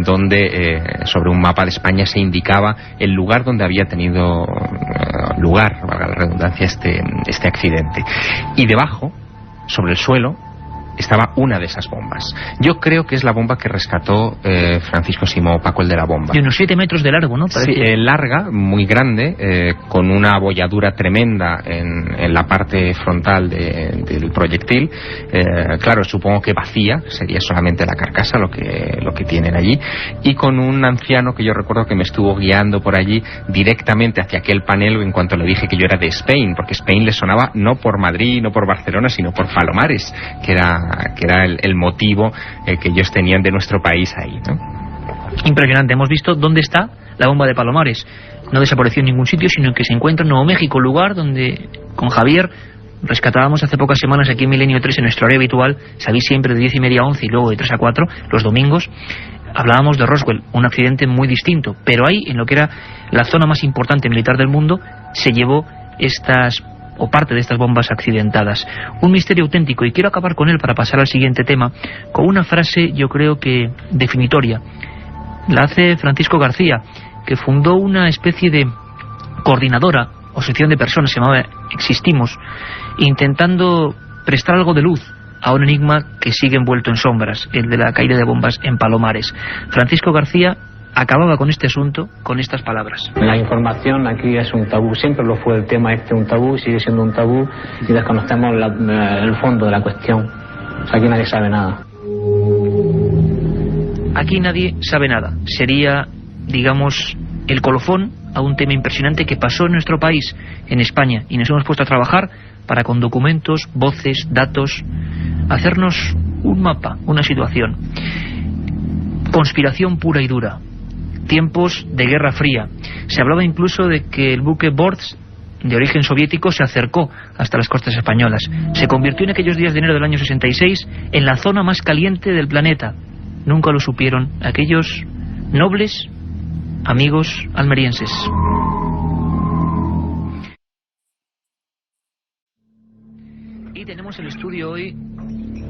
donde sobre un mapa de España se indicaba el lugar donde había tenido lugar, valga la redundancia, este accidente. Y debajo, sobre el suelo, estaba una de esas bombas. Yo creo que es la bomba que rescató Francisco Simó Paco, el de la bomba. De unos 7 metros de largo, ¿no? Parece. Sí, larga, muy grande, con una abolladura tremenda en la parte frontal del proyectil. Claro, supongo que vacía, sería solamente la carcasa lo que tienen allí. Y con un anciano que yo recuerdo que me estuvo guiando por allí directamente hacia aquel panel en cuanto le dije que yo era de Spain, porque Spain le sonaba no por Madrid, no por Barcelona, sino por Palomares, que era el motivo que ellos tenían de nuestro país ahí, ¿no? Impresionante. Hemos visto dónde está la bomba de Palomares. No desapareció en ningún sitio, sino que se encuentra en Nuevo México, lugar donde con Javier rescatábamos hace pocas semanas aquí en Milenio 3 en nuestro horario habitual. Salí siempre de 10:30 a 11 y luego de 3 a 4 los domingos. Hablábamos de Roswell, un accidente muy distinto, pero ahí, en lo que era la zona más importante militar del mundo, se llevó parte de estas bombas accidentadas. Un misterio auténtico, y quiero acabar con él para pasar al siguiente tema, con una frase yo creo que definitoria. La hace Francisco García, que fundó una especie de coordinadora o sección de personas, se llamaba Existimos, intentando prestar algo de luz a un enigma que sigue envuelto en sombras, el de la caída de bombas en Palomares. Francisco García acababa con este asunto con estas palabras. La información aquí es un tabú, siempre lo fue el tema un tabú, sigue siendo un tabú y desconocemos el fondo de la cuestión. O sea, aquí nadie sabe nada. Aquí nadie sabe nada. Sería, digamos, el colofón a un tema impresionante que pasó en nuestro país, en España, y nos hemos puesto a trabajar para, con documentos, voces, datos, hacernos un mapa, una situación. Conspiración pura y dura. Tiempos de Guerra Fría. Se hablaba incluso de que el buque Borz, de origen soviético, se acercó hasta las costas españolas. Se convirtió en aquellos días de enero del año 66 en la zona más caliente del planeta. Nunca lo supieron aquellos nobles amigos almerienses. Y tenemos el estudio hoy,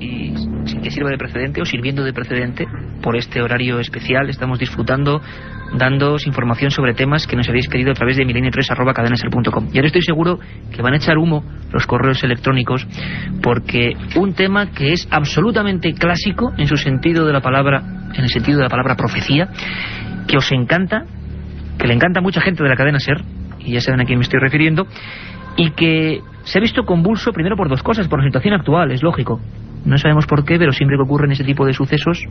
y sin que sirva de precedente o sirviendo de precedente, por este horario especial estamos disfrutando, dándoos información sobre temas que nos habéis pedido a través de milenio3@cadenaser.com. Y ahora estoy seguro que van a echar humo los correos electrónicos, porque un tema que es absolutamente clásico en su sentido de la palabra, en el sentido de la palabra profecía, que os encanta, que le encanta a mucha gente de la cadena SER, y ya saben a quién me estoy refiriendo, y que se ha visto convulso primero por dos cosas, por la situación actual, es lógico. No sabemos por qué, pero siempre que ocurren ese tipo de sucesos,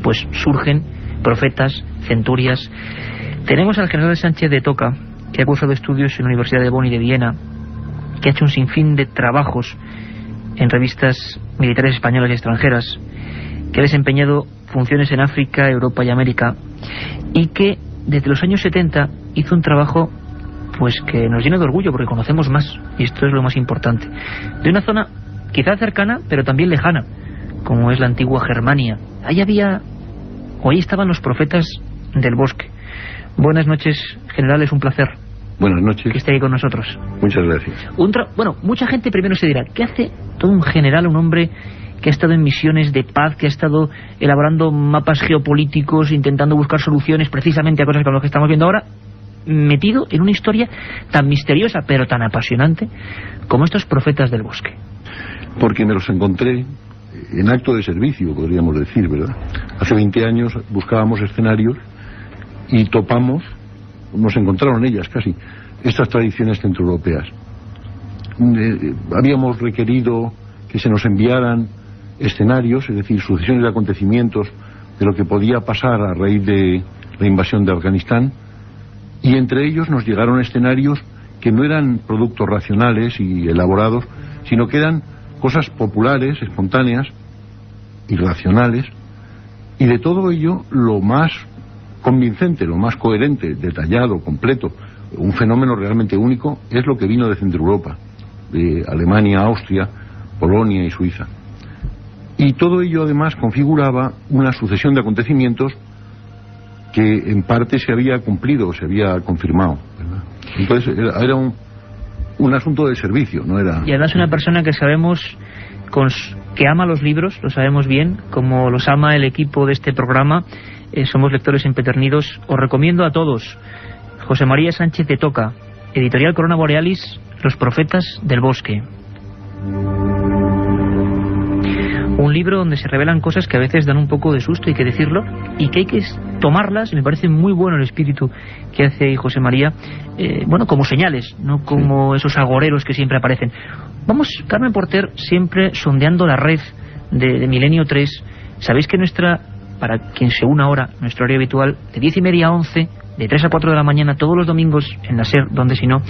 pues surgen profetas, centurias. Tenemos al general Sánchez de Toca, que ha cursado estudios en la Universidad de Bonn y de Viena, que ha hecho un sinfín de trabajos en revistas militares españolas y extranjeras, que ha desempeñado funciones en África, Europa y América, y que desde los años 70 hizo un trabajo pues que nos llena de orgullo, porque conocemos más, y esto es lo más importante, de una zona quizá cercana, pero también lejana, como es la antigua Germania. Ahí estaban los profetas del bosque. Buenas noches, general, es un placer. Buenas noches. Que esté ahí con nosotros. Muchas gracias. Mucha gente primero se dirá, ¿qué hace todo un general, un hombre que ha estado en misiones de paz, que ha estado elaborando mapas geopolíticos, intentando buscar soluciones precisamente a cosas como las que estamos viendo ahora, metido en una historia tan misteriosa pero tan apasionante como estos profetas del bosque. Porque me los encontré en acto de servicio, podríamos decir, ¿verdad? Hace 20 años buscábamos escenarios y topamos, nos encontraron ellas casi, estas tradiciones centroeuropeas. Habíamos requerido que se nos enviaran escenarios, es decir, sucesiones de acontecimientos de lo que podía pasar a raíz de la invasión de Afganistán, y entre ellos nos llegaron escenarios que no eran productos racionales y elaborados, sino que eran cosas populares, espontáneas, irracionales, y de todo ello lo más convincente, lo más coherente, detallado, completo, un fenómeno realmente único, es lo que vino de Centroeuropa, de Alemania, Austria, Polonia y Suiza. Y todo ello además configuraba una sucesión de acontecimientos que en parte se había cumplido, se había confirmado, ¿verdad? Entonces era un asunto de servicio, no era... Y además una persona que sabemos que ama los libros, lo sabemos bien, como los ama el equipo de este programa, somos lectores empedernidos. Os recomiendo a todos José María Sánchez de Toca, editorial Corona Borealis, Los profetas del bosque. Un libro donde se revelan cosas que a veces dan un poco de susto, hay que decirlo, y que hay que tomarlas, y me parece muy bueno el espíritu que hace ahí José María, bueno, como señales, no como esos agoreros que siempre aparecen. Vamos, Carmen Porter, siempre sondeando la red de Milenio 3. Sabéis que para quien se una ahora, nuestro horario habitual, de 10:30 a 11, de 3 a 4 de la mañana, todos los domingos en la SER, donde si no.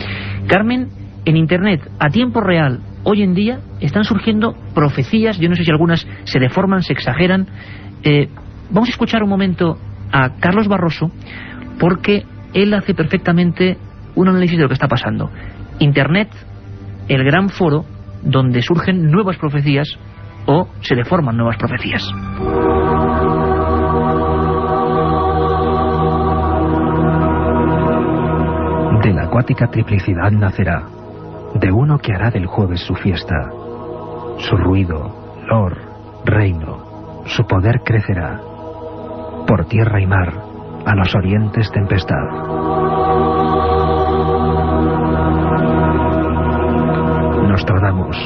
Carmen, en Internet, a tiempo real, hoy en día, están surgiendo profecías, yo no sé si algunas se deforman, se exageran. Vamos a escuchar un momento a Carlos Barroso, porque él hace perfectamente un análisis de lo que está pasando. Internet, el gran foro donde surgen nuevas profecías o se deforman nuevas profecías. De la acuática triplicidad nacerá, de uno que hará del jueves su fiesta. Su ruido, lor, reino, su poder crecerá. Por tierra y mar, a los orientes tempestad. Nostradamus,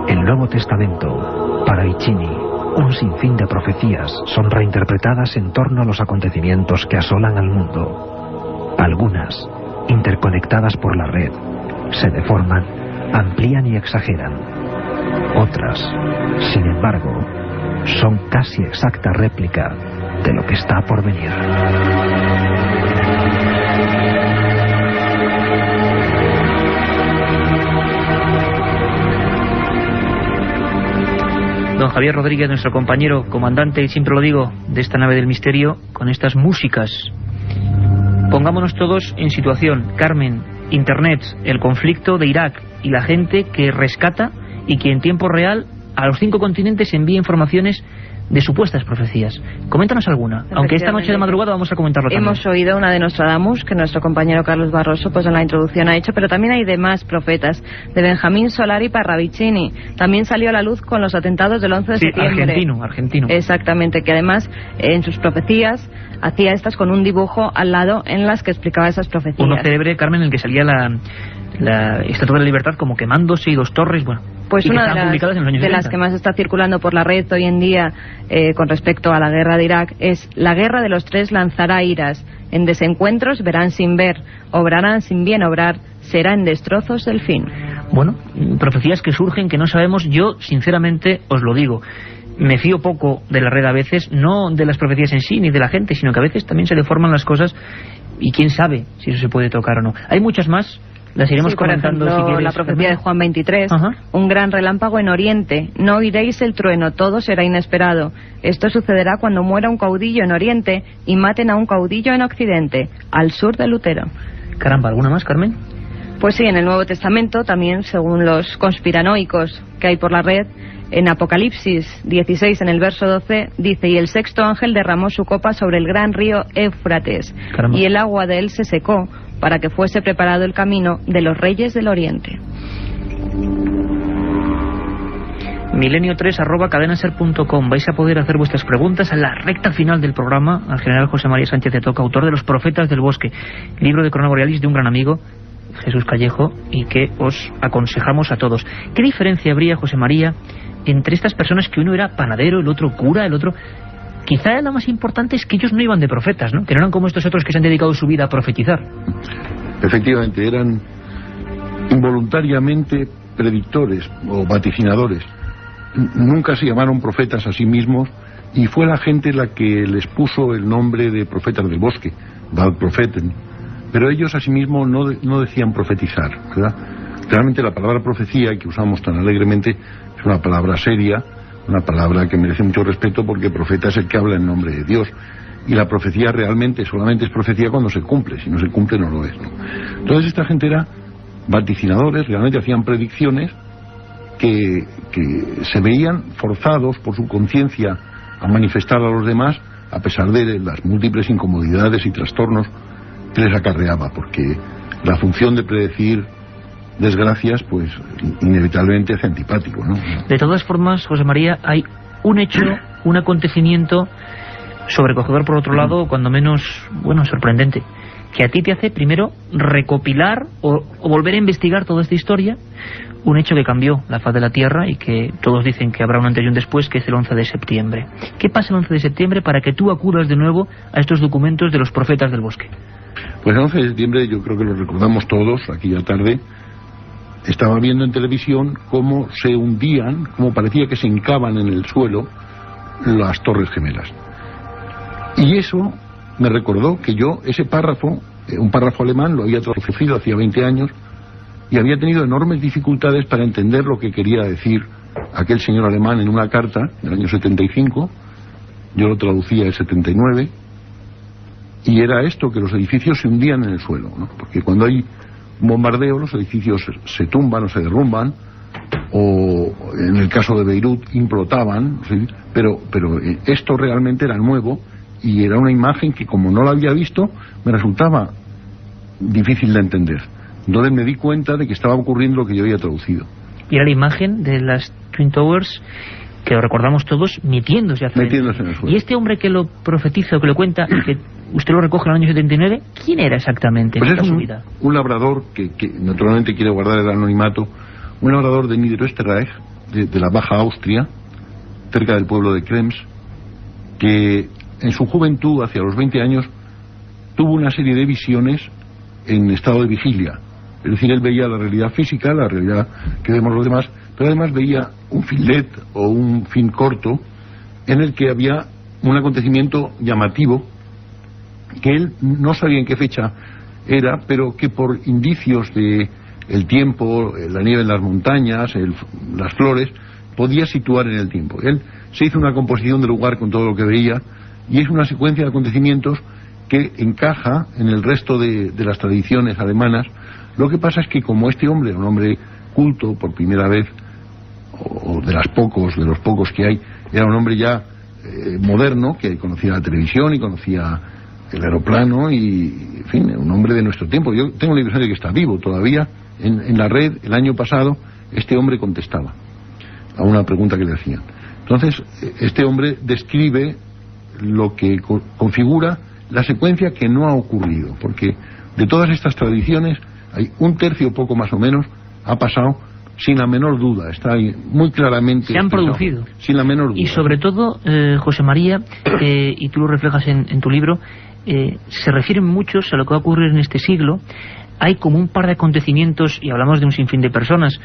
el Nuevo Testamento, para Icini, un sinfín de profecías son reinterpretadas en torno a los acontecimientos que asolan al mundo. Algunas, interconectadas por la red, se deforman, amplían y exageran. Otras, sin embargo, son casi exacta réplica de lo que está por venir. Don Javier Rodríguez, nuestro compañero, comandante, y siempre lo digo, de esta nave del misterio, con estas músicas. Pongámonos todos en situación. Carmen, Internet, el conflicto de Irak y la gente que rescata y que en tiempo real a los 5 continentes envía informaciones de supuestas profecías. Coméntanos alguna, aunque esta noche de madrugada vamos a comentarlo también. Hemos oído una de Nostradamus, que nuestro compañero Carlos Barroso pues en la introducción ha hecho, pero también hay demás profetas, de Benjamín Solari Parravicini. También salió a la luz con los atentados del 11 de septiembre. Argentino. Exactamente, que además en sus profecías hacía estas con un dibujo al lado en las que explicaba esas profecías. Uno célebre, Carmen, en el que salía la Estatua de la Libertad como quemándose y 2 torres, bueno. Pues una de las que más está circulando por la red hoy en día con respecto a la guerra de Irak es: la guerra de los 3 lanzará iras, en desencuentros verán sin ver, obrarán sin bien obrar, será en destrozos el fin. Bueno, profecías que surgen que no sabemos. Yo, sinceramente, os lo digo, me fío poco de la red a veces, no de las profecías en sí ni de la gente, sino que a veces también se deforman las cosas y quién sabe si eso se puede tocar o no. Hay muchas más. Las iremos comentando, por ejemplo, si quieres, la profecía de Juan 23. Ajá. Un gran relámpago en Oriente. No oiréis el trueno, todo será inesperado. Esto sucederá cuando muera un caudillo en Oriente y maten a un caudillo en Occidente, al sur de Lutero. Caramba, ¿alguna más, Carmen? Pues sí, en el Nuevo Testamento también, según los conspiranoicos que hay por la red, en Apocalipsis 16, en el verso 12, dice: y el 6º ángel derramó su copa sobre el gran río Éufrates, y el agua de él se secó, para que fuese preparado el camino de los reyes del Oriente. milenio3@cadenaser.com. Vais a poder hacer vuestras preguntas a la recta final del programa al general José María Sánchez de Toca, autor de Los Profetas del Bosque, libro de Corona Borealis de un gran amigo, Jesús Callejo, y que os aconsejamos a todos. ¿Qué diferencia habría, José María, entre estas personas, que uno era panadero, el otro cura, el otro... Quizá la más importante es que ellos no iban de profetas, ¿no? Que no eran como estos otros que se han dedicado su vida a profetizar. Efectivamente, eran involuntariamente predictores o vaticinadores. Nunca se llamaron profetas a sí mismos, y fue la gente la que les puso el nombre de profetas del bosque, Valprofeten. Pero ellos a sí mismos no decían profetizar, ¿verdad? Realmente la palabra profecía, que usamos tan alegremente, es una palabra seria, una palabra que merece mucho respeto, porque profeta es el que habla en nombre de Dios, y la profecía realmente solamente es profecía cuando se cumple. Si no se cumple, no lo es, ¿no? Entonces esta gente era vaticinadores, realmente hacían predicciones que se veían forzados por su conciencia a manifestar a los demás, a pesar de las múltiples incomodidades y trastornos que les acarreaba, porque la función de predecir desgracias, pues inevitablemente es antipático, ¿no? De todas formas, José María, hay un hecho, un acontecimiento sobrecogedor, por otro lado, cuando menos, bueno, sorprendente, que a ti te hace primero recopilar o volver a investigar toda esta historia, un hecho que cambió la faz de la Tierra y que todos dicen que habrá un antes y un después, que es el 11 de septiembre. ¿Qué pasa el 11 de septiembre para que tú acudas de nuevo a estos documentos de los profetas del bosque? Pues el 11 de septiembre, yo creo que lo recordamos todos, aquella tarde, estaba viendo en televisión cómo se hundían, cómo parecía que se hincaban en el suelo las Torres Gemelas. Y eso me recordó que yo, ese párrafo, un párrafo alemán, lo había traducido hacía 20 años, y había tenido enormes dificultades para entender lo que quería decir aquel señor alemán en una carta del año 75, yo lo traducía el 79, y era esto, que los edificios se hundían en el suelo, ¿no? Porque cuando hay un bombardeo, los edificios se tumban o se derrumban, o en el caso de Beirut implotaban, ¿sí? Pero esto realmente era nuevo, y era una imagen que, como no la había visto, me resultaba difícil de entender. Entonces me di cuenta de que estaba ocurriendo lo que yo había traducido. Y era la imagen de las Twin Towers, que lo recordamos todos, metiéndose en el suelo. Y este hombre que lo profetiza o que lo cuenta, que usted lo recoge en el año 79, ¿quién era exactamente? Pues es un labrador que naturalmente quiere guardar el anonimato, un labrador de Niederösterreich, de la Baja Austria, cerca del pueblo de Krems, que en su juventud, hacia los 20 años, tuvo una serie de visiones en estado de vigilia. Es decir, él veía la realidad física, la realidad que vemos los demás, pero además veía un fillet o un film corto en el que había un acontecimiento llamativo que él no sabía en qué fecha era, pero que por indicios de el tiempo, la nieve en las montañas, las flores, podía situar en el tiempo. Él se hizo una composición del lugar con todo lo que veía, y es una secuencia de acontecimientos que encaja en el resto de las tradiciones alemanas. Lo que pasa es que, como este hombre era un hombre culto por primera vez, o de los pocos que hay, era un hombre ya moderno, que conocía la televisión y conocía el aeroplano, y en fin, un hombre de nuestro tiempo. Yo tengo la impresión de que está vivo todavía. En la red, el año pasado, este hombre contestaba a una pregunta que le hacían. Entonces, este hombre describe lo que configura la secuencia que no ha ocurrido, porque de todas estas tradiciones hay un tercio, poco más o menos, ha pasado sin la menor duda, está ahí muy claramente se han producido sin la menor duda. Y sobre todo, José María, y tú lo reflejas en tu libro, se refieren muchos a lo que va a ocurrir en este siglo. Hay como un par de acontecimientos, y hablamos de un sinfín de personas,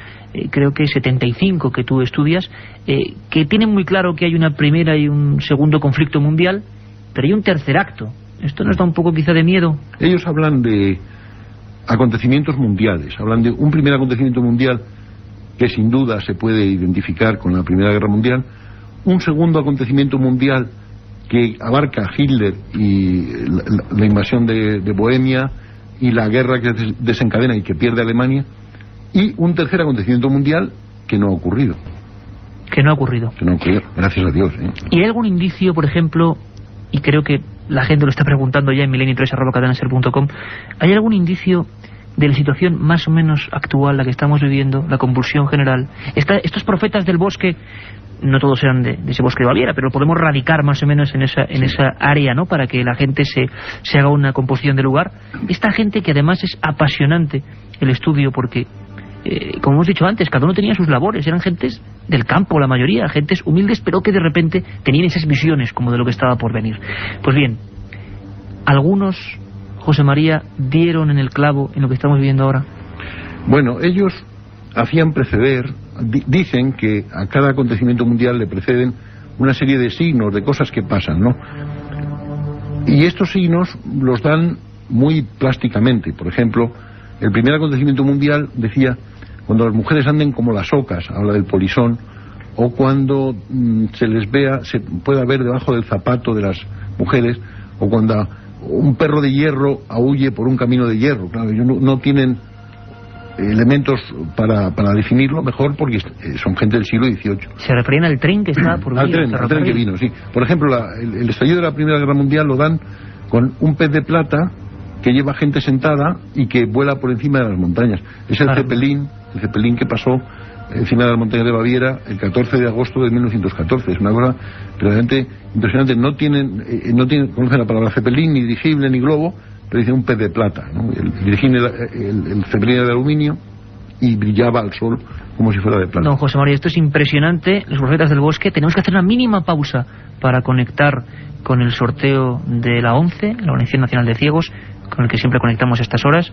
creo que 75 que tú estudias, que tienen muy claro que hay una primera y un segundo conflicto mundial, pero hay un tercer acto. ¿Esto nos da un poco quizá de miedo? Ellos hablan de acontecimientos mundiales, hablan de un primer acontecimiento mundial que sin duda se puede identificar con la Primera Guerra Mundial, un segundo acontecimiento mundial que abarca a Hitler y la invasión de Bohemia y la guerra que desencadena y que pierde Alemania, y un tercer acontecimiento mundial que no ha ocurrido. Que no ha ocurrido, gracias a Dios. ¿Y hay algún indicio, por ejemplo, y creo que la gente lo está preguntando ya en milenio3@cadenaser.com, hay algún indicio de la situación más o menos actual, la que estamos viviendo, la convulsión general? Estos profetas del bosque, no todos eran de ese bosque de Baviera, pero podemos radicar más o menos en esa área, ¿no?, para que la gente se haga una composición de lugar. Esta gente, que además es apasionante el estudio, porque como hemos dicho antes, cada uno tenía sus labores, eran gentes del campo, la mayoría, gentes humildes, pero que de repente tenían esas visiones como de lo que estaba por venir. Pues bien, algunos, José María, dieron en el clavo en lo que estamos viviendo ahora. Bueno, ellos hacían preceder, dicen que a cada acontecimiento mundial le preceden una serie de signos, de cosas que pasan, ¿no? Y estos signos los dan muy plásticamente. Por ejemplo, el primer acontecimiento mundial decía: cuando las mujeres anden como las ocas, habla del polisón, o cuando se les vea, se pueda ver debajo del zapato de las mujeres, o cuando un perro de hierro aúlle por un camino de hierro. Claro, ellos no tienen elementos para definirlo mejor, porque son gente del siglo XVIII. Se referían al tren que estaba por venir. Al tren que vino, sí. Por ejemplo, el estallido de la Primera Guerra Mundial lo dan con un pez de plata que lleva gente sentada y que vuela por encima de las montañas. Es el Zeppelin que pasó encima de las montañas de Baviera el 14 de agosto de 1914. Es una cosa realmente impresionante. No tienen, conocen la palabra Zeppelin, ni dirigible, ni globo, pero dicen un pez de plata, ¿no? El Zeppelin era de aluminio y brillaba al sol como si fuera de plata. Don José María, esto es impresionante. Los profetas del bosque. Tenemos que hacer una mínima pausa para conectar con el sorteo de la ONCE, la Organización Nacional de Ciegos, con el que siempre conectamos a estas horas,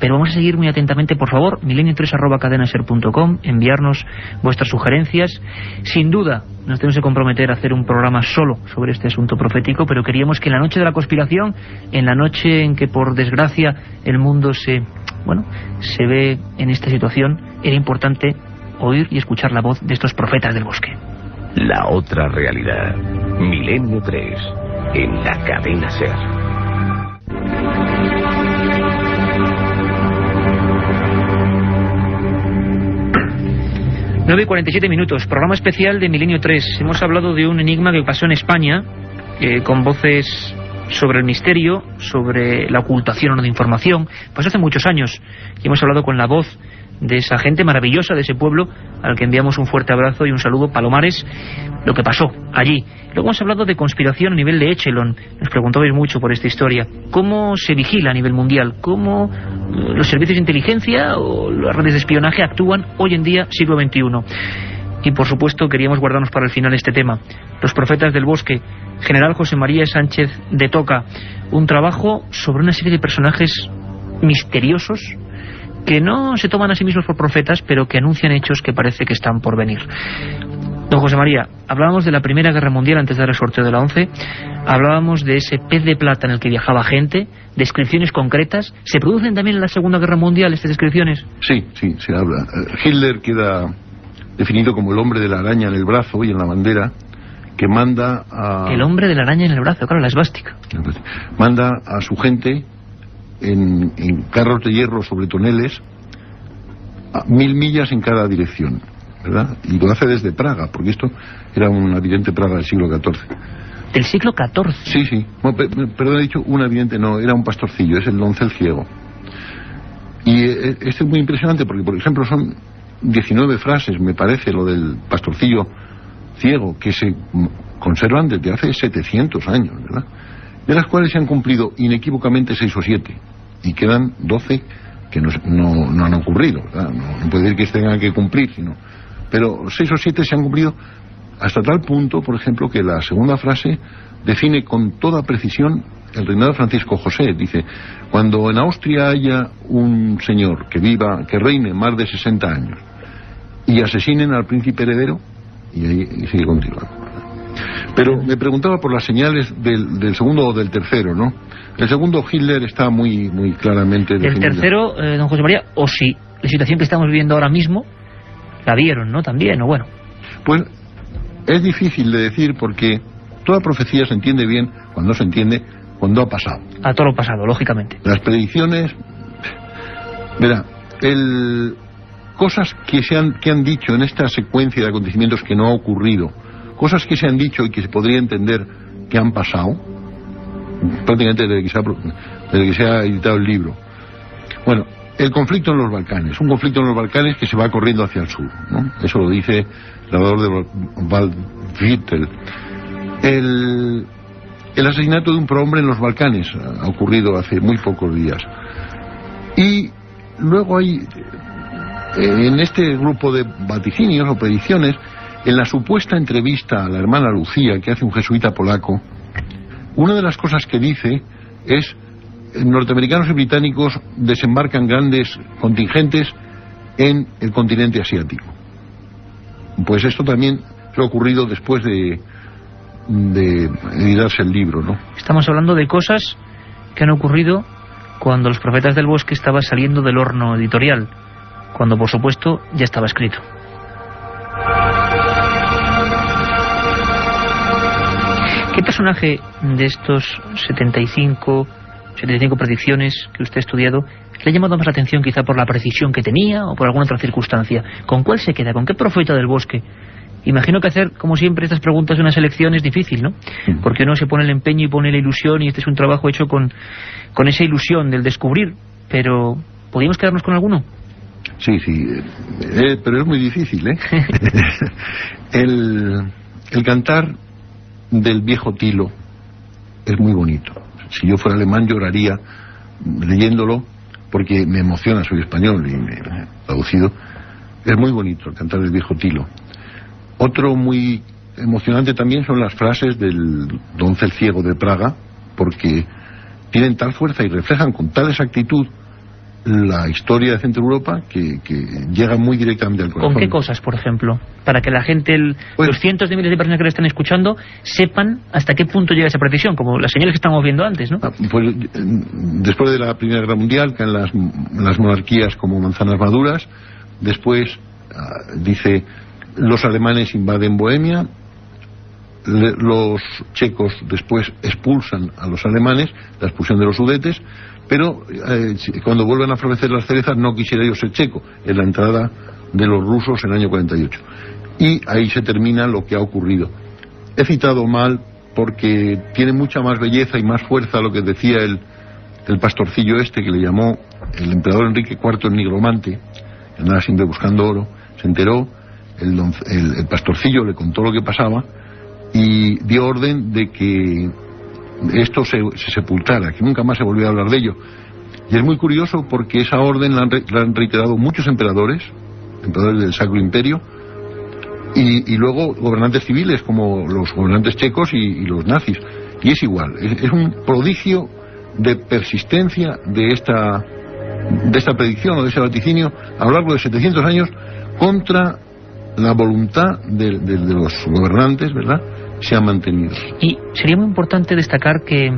pero vamos a seguir muy atentamente. Por favor, milenio3@cadenaser.com, enviarnos vuestras sugerencias. Sin duda nos tenemos que comprometer a hacer un programa solo sobre este asunto profético, pero queríamos que en la noche de la conspiración, en la noche en que por desgracia el mundo se ve en esta situación, era importante oír y escuchar la voz de estos profetas del bosque. La otra realidad. Milenio 3 en la cadena SER. — 9:47, programa especial de Milenio 3. Hemos hablado de un enigma que pasó en España, con voces sobre el misterio, sobre la ocultación o no de información. Pasó hace muchos años y hemos hablado con la voz de esa gente maravillosa de ese pueblo, al que enviamos un fuerte abrazo y un saludo, Palomares, lo que pasó allí. Luego hemos hablado de conspiración a nivel de Echelon. Nos preguntabais mucho por esta historia. ¿Cómo se vigila a nivel mundial? ¿Cómo los servicios de inteligencia o las redes de espionaje actúan hoy en día, siglo XXI? Y por supuesto queríamos guardarnos para el final este tema. Los profetas del bosque, General José María Sánchez de Toca. Un trabajo sobre una serie de personajes misteriosos que no se toman a sí mismos por profetas, pero que anuncian hechos que parece que están por venir. Don José María, hablábamos de la Primera Guerra Mundial antes de dar el sorteo de la ONCE, hablábamos de ese pez de plata en el que viajaba gente, descripciones concretas. ¿Se producen también en la Segunda Guerra Mundial estas descripciones? Sí, se habla. Hitler queda definido como el hombre de la araña en el brazo y en la bandera, que manda a... El hombre de la araña en el brazo, claro, la esvástica. Manda a su gente en carros de hierro sobre toneles a 1000 millas en cada dirección, ¿verdad? Y lo hace desde Praga, porque esto era una evidente Praga del siglo XIV. ¿Del siglo XIV? Sí. Bueno, perdón, he dicho una evidente, no, era un pastorcillo, es el doncel ciego. Y esto es muy impresionante porque, por ejemplo, son 19 frases, me parece, lo del pastorcillo ciego, que se conservan desde hace 700 años, ¿verdad? De las cuales se han cumplido inequívocamente 6 o 7, y quedan 12 que no han ocurrido, ¿verdad? No puede decir que se tengan que cumplir, pero 6 o 7 se han cumplido, hasta tal punto, por ejemplo, que la segunda frase define con toda precisión el reinado de Francisco José. Dice: cuando en Austria haya un señor que reine más de 60 años y asesinen al príncipe heredero, y ahí sigue continuando. Pero me preguntaba por las señales del segundo o del tercero, ¿no? El segundo, Hitler, está muy claramente definido. El tercero, don José María, o si la situación que estamos viviendo ahora mismo la vieron, ¿no? También, o bueno. Pues es difícil de decir, porque toda profecía se entiende bien cuando se entiende cuando ha pasado. A todo lo pasado, lógicamente. Las predicciones, verá, cosas que han dicho en esta secuencia de acontecimientos que no ha ocurrido, cosas que se han dicho y que se podría entender que han pasado, prácticamente desde que se ha editado el libro. Bueno, el conflicto en los Balcanes, un conflicto en los Balcanes que se va corriendo hacia el sur, ¿no? Eso lo dice el grabador de Waldviertel. El asesinato de un prohombre en los Balcanes ha ocurrido hace muy pocos días. Y luego hay, en este grupo de vaticinios o predicciones, en la supuesta entrevista a la hermana Lucía que hace un jesuita polaco, una de las cosas que dice es: norteamericanos y británicos desembarcan grandes contingentes en el continente asiático. Pues esto también ha ocurrido después de editarse el libro, ¿no? Estamos hablando de cosas que han ocurrido cuando Los Profetas del Bosque estaba saliendo del horno editorial, cuando por supuesto ya estaba escrito. ¿Qué personaje de estos 75 predicciones que usted ha estudiado le ha llamado más la atención, quizá por la precisión que tenía o por alguna otra circunstancia? ¿Con cuál se queda? ¿Con qué profeta del bosque? Imagino que hacer, como siempre, estas preguntas de una selección es difícil, ¿no? Porque uno se pone el empeño y pone la ilusión, y este es un trabajo hecho con esa ilusión del descubrir. Pero, ¿podríamos quedarnos con alguno? Sí, pero es muy difícil, ¿eh? El cantar del viejo Tilo es muy bonito. Si yo fuera alemán lloraría leyéndolo, porque me emociona, soy español y me he traducido. Es muy bonito el cantar del viejo Tilo. Otro muy emocionante también son las frases del doncel ciego de Praga, porque tienen tal fuerza y reflejan con tal exactitud la historia de Centro Europa que llega muy directamente al corazón. ¿Con qué cosas, por ejemplo? Para que la gente, los cientos de miles de personas que le están escuchando, sepan hasta qué punto llega esa precisión, como las señales que estamos viendo antes, ¿no? Pues después de la Primera Guerra Mundial caen las monarquías como manzanas maduras. Después dice: los alemanes invaden Bohemia, los checos después expulsan a los alemanes, la expulsión de los Sudetes, pero cuando vuelven a florecer las cerezas no quisiera yo ser checo, en la entrada de los rusos en el año 48. Y ahí se termina lo que ha ocurrido. He citado mal porque tiene mucha más belleza y más fuerza lo que decía el pastorcillo este, que le llamó el emperador Enrique IV el nigromante, que andaba siempre buscando oro. Se enteró, el pastorcillo le contó lo que pasaba y dio orden de que esto se sepultara, que nunca más se volvió a hablar de ello. Y es muy curioso porque esa orden la han reiterado muchos emperadores del Sacro Imperio, y luego gobernantes civiles como los gobernantes checos y los nazis. Y es igual, es un prodigio de persistencia de esta predicción o de ese vaticinio a lo largo de 700 años contra la voluntad de los gobernantes, ¿verdad?, se ha mantenido. Y sería muy importante destacar que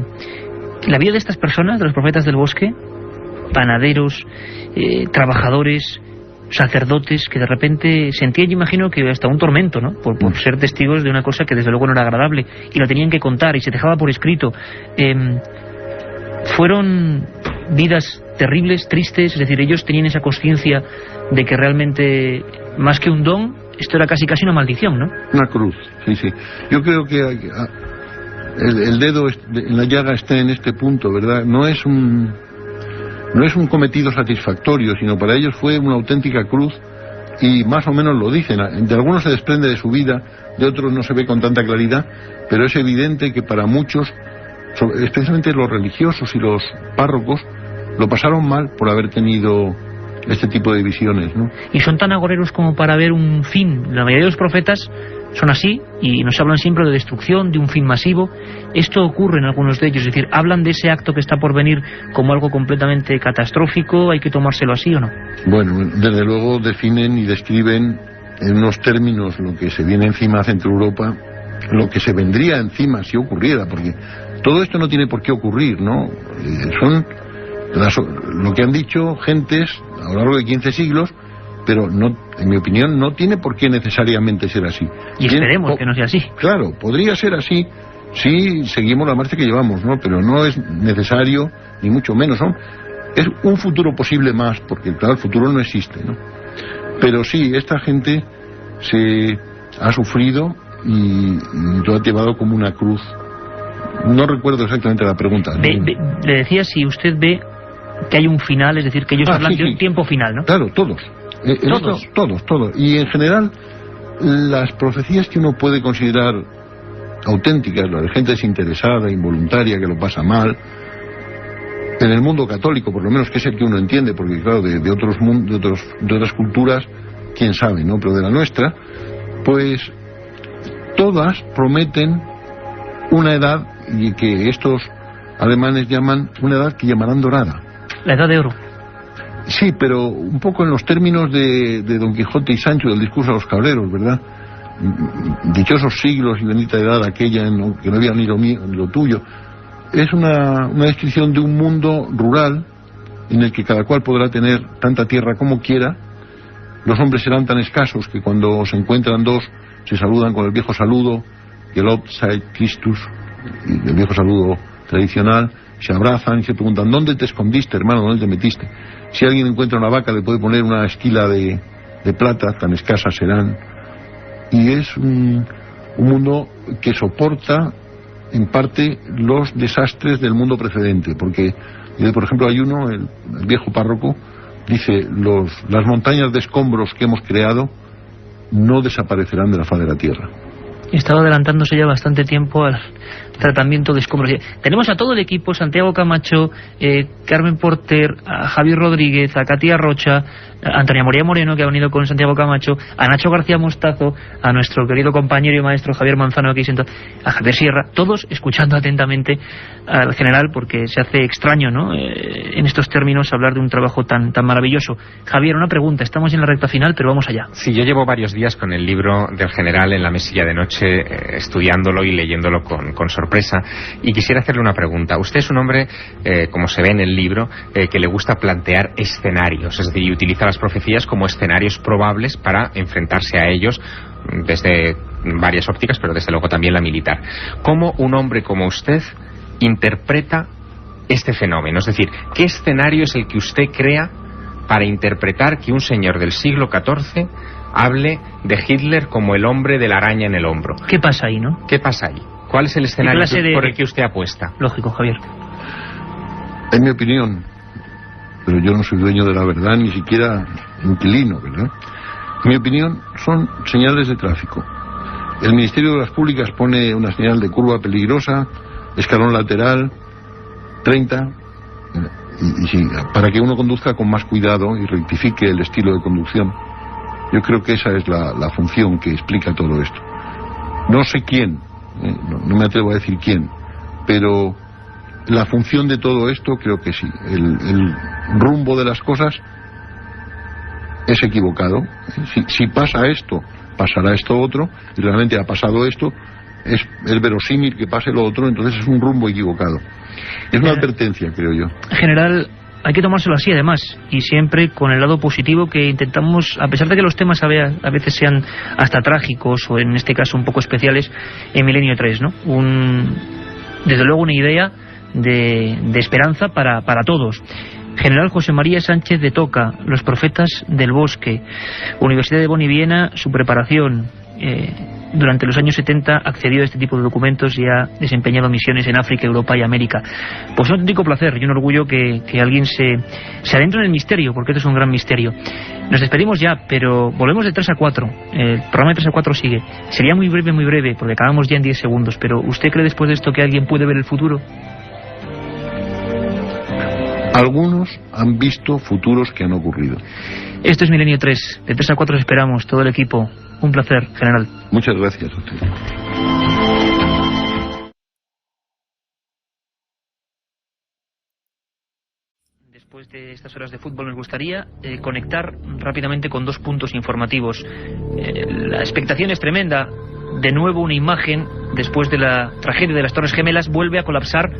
la vida de estas personas, de los profetas del bosque, panaderos, trabajadores, sacerdotes, que de repente sentían, yo imagino, que hasta un tormento, ¿no?, por ser testigos de una cosa que desde luego no era agradable, y lo tenían que contar y se dejaba por escrito. Fueron vidas terribles, tristes, es decir, ellos tenían esa conciencia de que realmente, más que un don, esto era casi una maldición, ¿no? Una cruz, sí. Yo creo que el dedo en la llaga está en este punto, ¿verdad? No es un cometido satisfactorio, sino para ellos fue una auténtica cruz, y más o menos lo dicen. De algunos se desprende de su vida, de otros no se ve con tanta claridad, pero es evidente que para muchos, especialmente los religiosos y los párrocos, lo pasaron mal por haber tenido este tipo de visiones, ¿no? Y son tan agoreros como para ver un fin. La mayoría de los profetas son así y nos hablan siempre de destrucción, de un fin masivo. Esto ocurre en algunos de ellos, es decir, hablan de ese acto que está por venir como algo completamente catastrófico. ¿Hay que tomárselo así o no? Bueno, desde luego definen y describen en unos términos lo que se viene encima a Centro Europa, lo que se vendría encima si ocurriera, porque todo esto no tiene por qué ocurrir, ¿no? Son lo que han dicho gentes a lo largo de 15 siglos, pero no, en mi opinión, no tiene por qué necesariamente ser así. Y esperemos que no sea así. Claro, podría ser así si seguimos la marcha que llevamos, ¿no? Pero no es necesario, ni mucho menos, ¿no? Es un futuro posible más, porque claro, el futuro no existe, ¿no? Pero sí, esta gente se ha sufrido y lo ha llevado como una cruz. No recuerdo exactamente la pregunta. Le decía si usted ve que hay un final, es decir, que ellos hablan de un tiempo final, ¿no? Claro, todos. Todos. Y en general, las profecías que uno puede considerar auténticas, la de gente desinteresada, involuntaria, que lo pasa mal, en el mundo católico, por lo menos, que es el que uno entiende, porque claro, de otros mundos, de otras culturas, quién sabe, ¿no? Pero de la nuestra, pues todas prometen una edad y que estos alemanes llaman una edad que llamarán dorada. La edad de oro. Sí, pero un poco en los términos de Don Quijote y Sancho del discurso a los cabreros, ¿verdad? Dichosos siglos y bendita edad aquella en que no había ni lo mío ni lo tuyo. Es una descripción de un mundo rural en el que cada cual podrá tener tanta tierra como quiera. Los hombres serán tan escasos que cuando se encuentran dos se saludan con el viejo saludo, Gelobet sei Christus, y el viejo saludo tradicional, se abrazan y se preguntan: ¿dónde te escondiste, hermano? ¿Dónde te metiste? Si alguien encuentra una vaca le puede poner una esquila de plata, tan escasas serán. Y es un mundo que soporta en parte los desastres del mundo precedente, porque, por ejemplo, hay uno, el viejo párroco, dice: las montañas de escombros que hemos creado no desaparecerán de la faz de la tierra. Estaba adelantándose ya bastante tiempo al tratamiento de escombros. Tenemos a todo el equipo: Santiago Camacho, Carmen Porter, a Javier Rodríguez, a Katia Rocha, a Antonia Moría Moreno, que ha venido con Santiago Camacho, a Nacho García Mostazo, a nuestro querido compañero y maestro Javier Manzano, aquí sentado, a Javier Sierra, todos escuchando atentamente al general, porque se hace extraño, ¿no?, en estos términos hablar de un trabajo tan maravilloso. Javier, una pregunta: estamos en la recta final, pero vamos allá. Sí, yo llevo varios días con el libro del general en la mesilla de noche, estudiándolo y leyéndolo con sorpresa, y quisiera hacerle una pregunta. Usted es un hombre, como se ve en el libro, que le gusta plantear escenarios, es decir, y utiliza las profecías como escenarios probables para enfrentarse a ellos desde varias ópticas, pero desde luego también la militar. ¿Cómo un hombre como usted interpreta este fenómeno? Es decir, ¿qué escenario es el que usted crea para interpretar que un señor del siglo XIV hable de Hitler como el hombre de la araña en el hombro? ¿Qué pasa ahí, no? ¿Qué pasa ahí? ¿Cuál es el escenario por el que usted apuesta? Lógico, Javier. En mi opinión, pero yo no soy dueño de la verdad, ni siquiera inquilino, ¿verdad? En mi opinión, son señales de tráfico. El Ministerio de las Públicas pone una señal de curva peligrosa, escalón lateral, 30, y sí, para que uno conduzca con más cuidado y rectifique el estilo de conducción. Yo creo que esa es la función que explica todo esto. No sé quién, no me atrevo a decir quién, pero la función de todo esto creo que sí. El rumbo de las cosas es equivocado. Si pasa esto, pasará esto otro, y realmente ha pasado esto, es verosímil que pase lo otro, entonces es un rumbo equivocado. Es una advertencia, creo yo. General, hay que tomárselo así, además, y siempre con el lado positivo que intentamos, a pesar de que los temas a veces sean hasta trágicos, o en este caso un poco especiales, en Milenio 3, ¿no? Desde luego una idea de esperanza para todos. General José María Sánchez de Toca, Los Profetas del Bosque, Universidad de Bonn y Viena, su preparación. Durante los años 70 accedió a este tipo de documentos y ha desempeñado misiones en África, Europa y América. Pues un auténtico placer y un orgullo que alguien se adentre en el misterio, porque esto es un gran misterio. Nos despedimos ya, pero volvemos de 3 a 4. El programa de 3 a 4 sigue. Sería muy breve, porque acabamos ya en 10 segundos. Pero ¿usted cree después de esto que alguien puede ver el futuro? Algunos han visto futuros que han ocurrido. Esto es Milenio 3. De 3 a 4 esperamos, todo el equipo. Un placer, general. Muchas gracias a usted. Después de estas horas de fútbol nos gustaría conectar rápidamente con 2 puntos informativos. La expectación es tremenda. De nuevo una imagen, después de la tragedia de las Torres Gemelas, vuelve a colapsar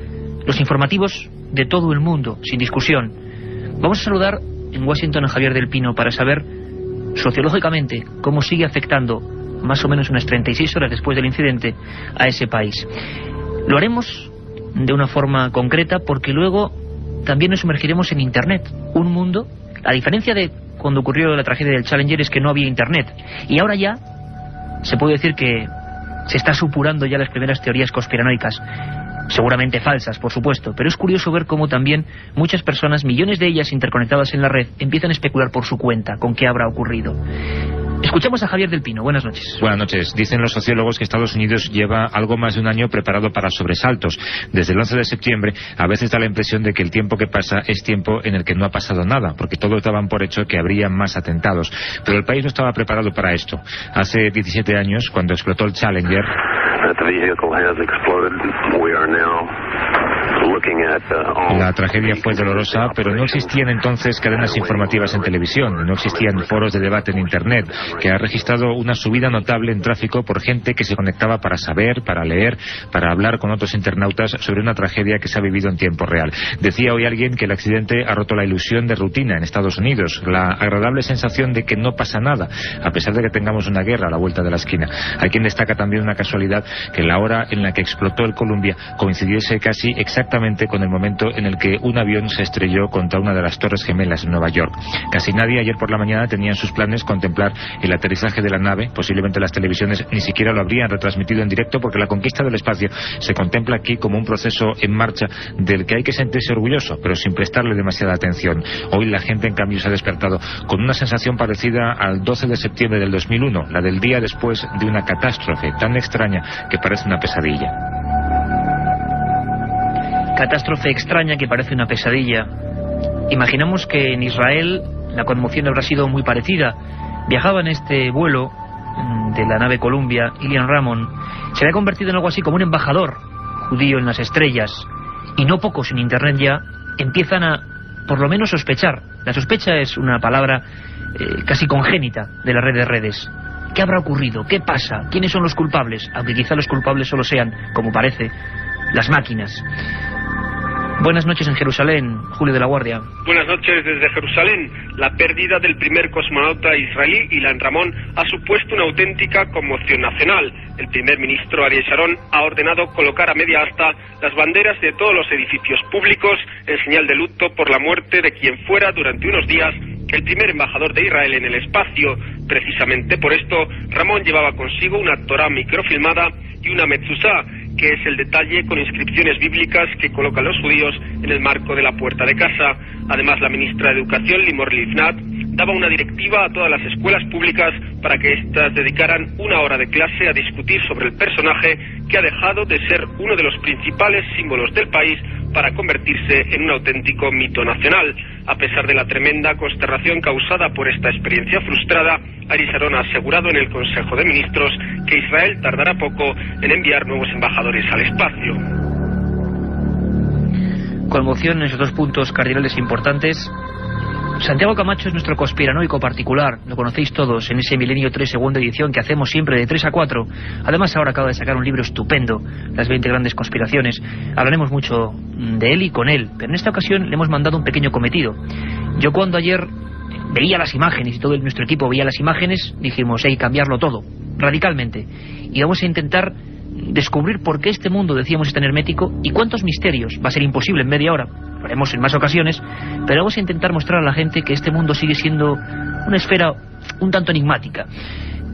los informativos de todo el mundo, sin discusión. Vamos a saludar en Washington a Javier del Pino para saber sociológicamente cómo sigue afectando, más o menos unas 36 horas después del incidente, a ese país. Lo haremos de una forma concreta porque luego también nos sumergiremos en Internet, un mundo, a diferencia de cuando ocurrió la tragedia del Challenger, es que no había Internet, y ahora ya se puede decir que se está supurando ya las primeras teorías conspiranoicas. seguramente falsas, por supuesto, pero es curioso ver cómo también muchas personas, millones de ellas interconectadas en la red, empiezan a especular por su cuenta con qué habrá ocurrido. Escuchamos a Javier del Pino. Buenas noches. Buenas noches. Dicen los sociólogos que Estados Unidos lleva algo más de un año preparado para sobresaltos. Desde el 11 de septiembre a veces da la impresión de que el tiempo que pasa es tiempo en el que no ha pasado nada, porque todos daban por hecho que habría más atentados. Pero el país no estaba preparado para esto. Hace 17 años, cuando explotó el Challenger, la tragedia fue dolorosa, pero no existían entonces cadenas informativas en televisión, no existían foros de debate en Internet, que ha registrado una subida notable en tráfico por gente que se conectaba para saber, para leer, para hablar con otros internautas sobre una tragedia que se ha vivido en tiempo real. Decía hoy alguien que el accidente ha roto la ilusión de rutina en Estados Unidos, la agradable sensación de que no pasa nada, a pesar de que tengamos una guerra a la vuelta de la esquina. Hay quien destaca también una casualidad, que la hora en la que explotó el Columbia coincidiese casi exactamente con el momento en el que un avión se estrelló contra una de las Torres Gemelas en Nueva York. Casi nadie ayer por la mañana tenía en sus planes contemplar el aterrizaje de la nave. Posiblemente las televisiones ni siquiera lo habrían retransmitido en directo, porque la conquista del espacio se contempla aquí como un proceso en marcha del que hay que sentirse orgulloso, pero sin prestarle demasiada atención. Hoy la gente, en cambio, se ha despertado con una sensación parecida al 12 de septiembre del 2001, la del día después de una catástrofe tan extraña que parece una pesadilla. Catástrofe extraña que parece una pesadilla. Imaginamos que en Israel la conmoción habrá sido muy parecida. Viajaba en este vuelo de la nave Columbia, Ilan Ramon. Se había convertido en algo así como un embajador judío en las estrellas. Y no pocos en Internet ya empiezan a, por lo menos, sospechar. La sospecha es una palabra casi congénita de la red de redes. ¿Qué habrá ocurrido? ¿Qué pasa? ¿Quiénes son los culpables? Aunque quizá los culpables solo sean, como parece, las máquinas. Buenas noches en Jerusalén, Julio de la Guardia. Buenas noches desde Jerusalén. La pérdida del primer cosmonauta israelí, Ilan Ramon, ha supuesto una auténtica conmoción nacional. El primer ministro Ariel Sharon ha ordenado colocar a media asta las banderas de todos los edificios públicos en señal de luto por la muerte de quien fuera durante unos días el primer embajador de Israel en el espacio. Precisamente por esto, Ramón llevaba consigo una Torá microfilmada y una mezuzá, que es el detalle con inscripciones bíblicas que colocan los judíos en el marco de la puerta de casa. Además, la ministra de Educación, Limor Livnat, daba una directiva a todas las escuelas públicas para que éstas dedicaran una hora de clase a discutir sobre el personaje que ha dejado de ser uno de los principales símbolos del país para convertirse en un auténtico mito nacional. A pesar de la tremenda consternación causada por esta experiencia frustrada, Ariel Sharon ha asegurado en el Consejo de Ministros que Israel tardará poco en enviar nuevos embajadores al espacio. Conmoción en esos dos puntos cardinales importantes. Santiago Camacho es nuestro conspiranoico particular, lo conocéis todos en ese Milenio 3 segunda edición que hacemos siempre de 3 a 4. Además ahora acaba de sacar un libro estupendo, Las 20 grandes conspiraciones. Hablaremos mucho de él y con él, pero en esta ocasión le hemos mandado un pequeño cometido. Yo cuando ayer veía las imágenes y todo nuestro equipo veía las imágenes, dijimos, hay que cambiarlo todo, radicalmente. Y vamos a intentar descubrir por qué este mundo, decíamos, es tan hermético y cuántos misterios. Va a ser imposible en media hora, lo haremos en más ocasiones, pero vamos a intentar mostrar a la gente que este mundo sigue siendo una esfera un tanto enigmática.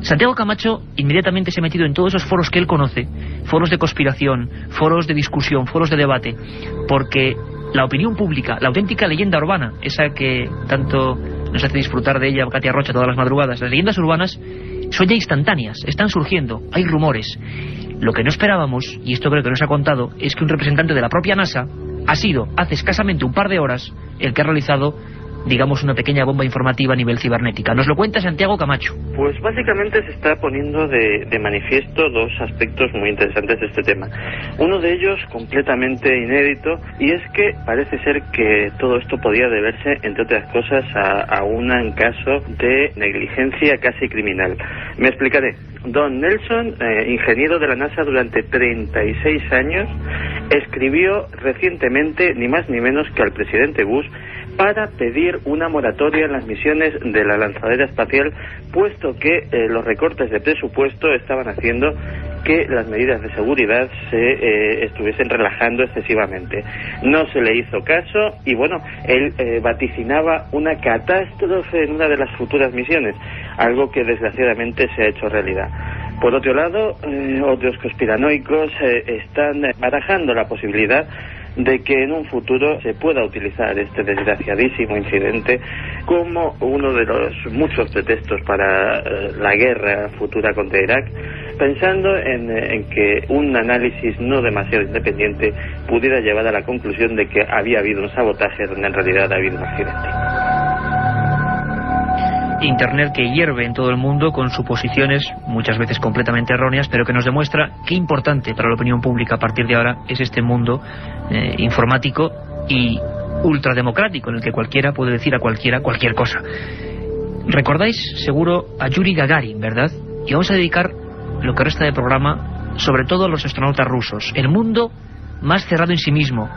Santiago Camacho inmediatamente se ha metido en todos esos foros que él conoce, foros de conspiración, foros de discusión, foros de debate, porque la opinión pública, la auténtica leyenda urbana, esa que tanto nos hace disfrutar de ella Katia Rocha todas las madrugadas, las leyendas urbanas son ya instantáneas, están surgiendo, hay rumores. Lo que no esperábamos, y esto creo que nos ha contado, es que un representante de la propia NASA ha sido, hace escasamente un par de horas, el que ha realizado, digamos, una pequeña bomba informativa a nivel cibernética. Nos lo cuenta Santiago Camacho. Pues básicamente se está poniendo de manifiesto dos aspectos muy interesantes de este tema. Uno de ellos completamente inédito, y es que parece ser que todo esto podía deberse, entre otras cosas, a un caso de negligencia casi criminal. Me explicaré. Don Nelson, ingeniero de la NASA durante 36 años, escribió recientemente, ni más ni menos que al presidente Bush, para pedir una moratoria en las misiones de la lanzadera espacial, puesto que los recortes de presupuesto estaban haciendo que las medidas de seguridad se estuviesen relajando excesivamente. No se le hizo caso y bueno, él vaticinaba una catástrofe en una de las futuras misiones, algo que desgraciadamente se ha hecho realidad. Por otro lado, otros conspiranoicos están barajando la posibilidad de que en un futuro se pueda utilizar este desgraciadísimo incidente como uno de los muchos pretextos para la guerra futura contra Irak, pensando en que un análisis no demasiado independiente pudiera llevar a la conclusión de que había habido un sabotaje donde en realidad ha habido un accidente. Internet que hierve en todo el mundo con suposiciones muchas veces completamente erróneas, pero que nos demuestra qué importante para la opinión pública a partir de ahora es este mundo informático y ultrademocrático en el que cualquiera puede decir a cualquiera cualquier cosa. Recordáis seguro a Yuri Gagarin, ¿verdad? Y vamos a dedicar lo que resta del programa sobre todo a los astronautas rusos, el mundo más cerrado en sí mismo,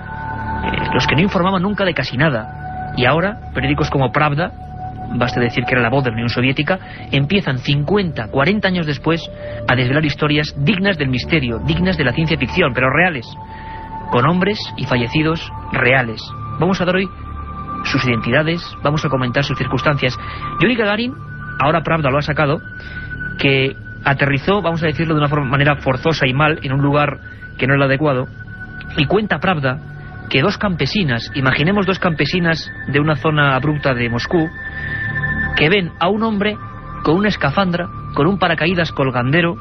los que no informaban nunca de casi nada, y ahora periódicos como Pravda, basta decir que era la voz de la Unión Soviética, empiezan 50, 40 años después a desvelar historias dignas del misterio, dignas de la ciencia ficción, pero reales, con hombres y fallecidos reales. Vamos a dar hoy sus identidades, vamos a comentar sus circunstancias. Yuri Gagarin, ahora Pravda lo ha sacado, que aterrizó, vamos a decirlo de una manera forzosa y mal, en un lugar que no era el adecuado, y cuenta Pravda que dos campesinas, imaginemos dos campesinas de una zona abrupta de Moscú, que ven a un hombre con una escafandra, con un paracaídas colgandero,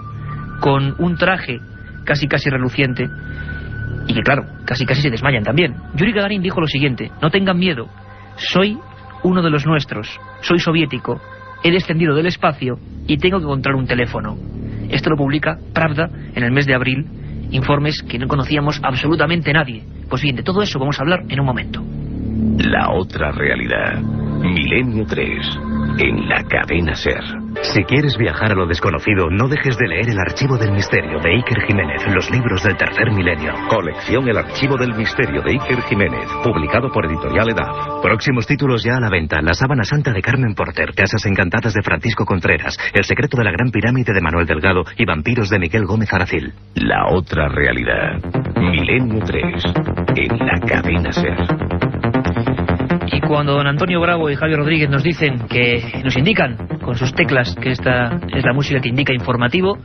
con un traje casi reluciente, y que claro, casi se desmayan también. Yuri Gagarin dijo lo siguiente: no tengan miedo, soy uno de los nuestros, soy soviético, he descendido del espacio y tengo que encontrar un teléfono. Esto lo publica Pravda en el mes de abril, informes que no conocíamos absolutamente nadie. Pues bien, de todo eso vamos a hablar en un momento. La otra realidad. Milenio 3. En la cadena SER. Si quieres viajar a lo desconocido, no dejes de leer El Archivo del Misterio de Iker Jiménez, los libros del tercer milenio. Colección El Archivo del Misterio de Iker Jiménez, publicado por Editorial EDAF. Próximos títulos ya a la venta: La Sábana Santa de Carmen Porter, Casas Encantadas de Francisco Contreras, El Secreto de la Gran Pirámide de Manuel Delgado y Vampiros de Miguel Gómez Aracil. La otra realidad. Milenio 3. En la cadena SER. Y cuando don Antonio Bravo y Javier Rodríguez nos dicen que nos indican con sus teclas que esta es la música que indica informativo,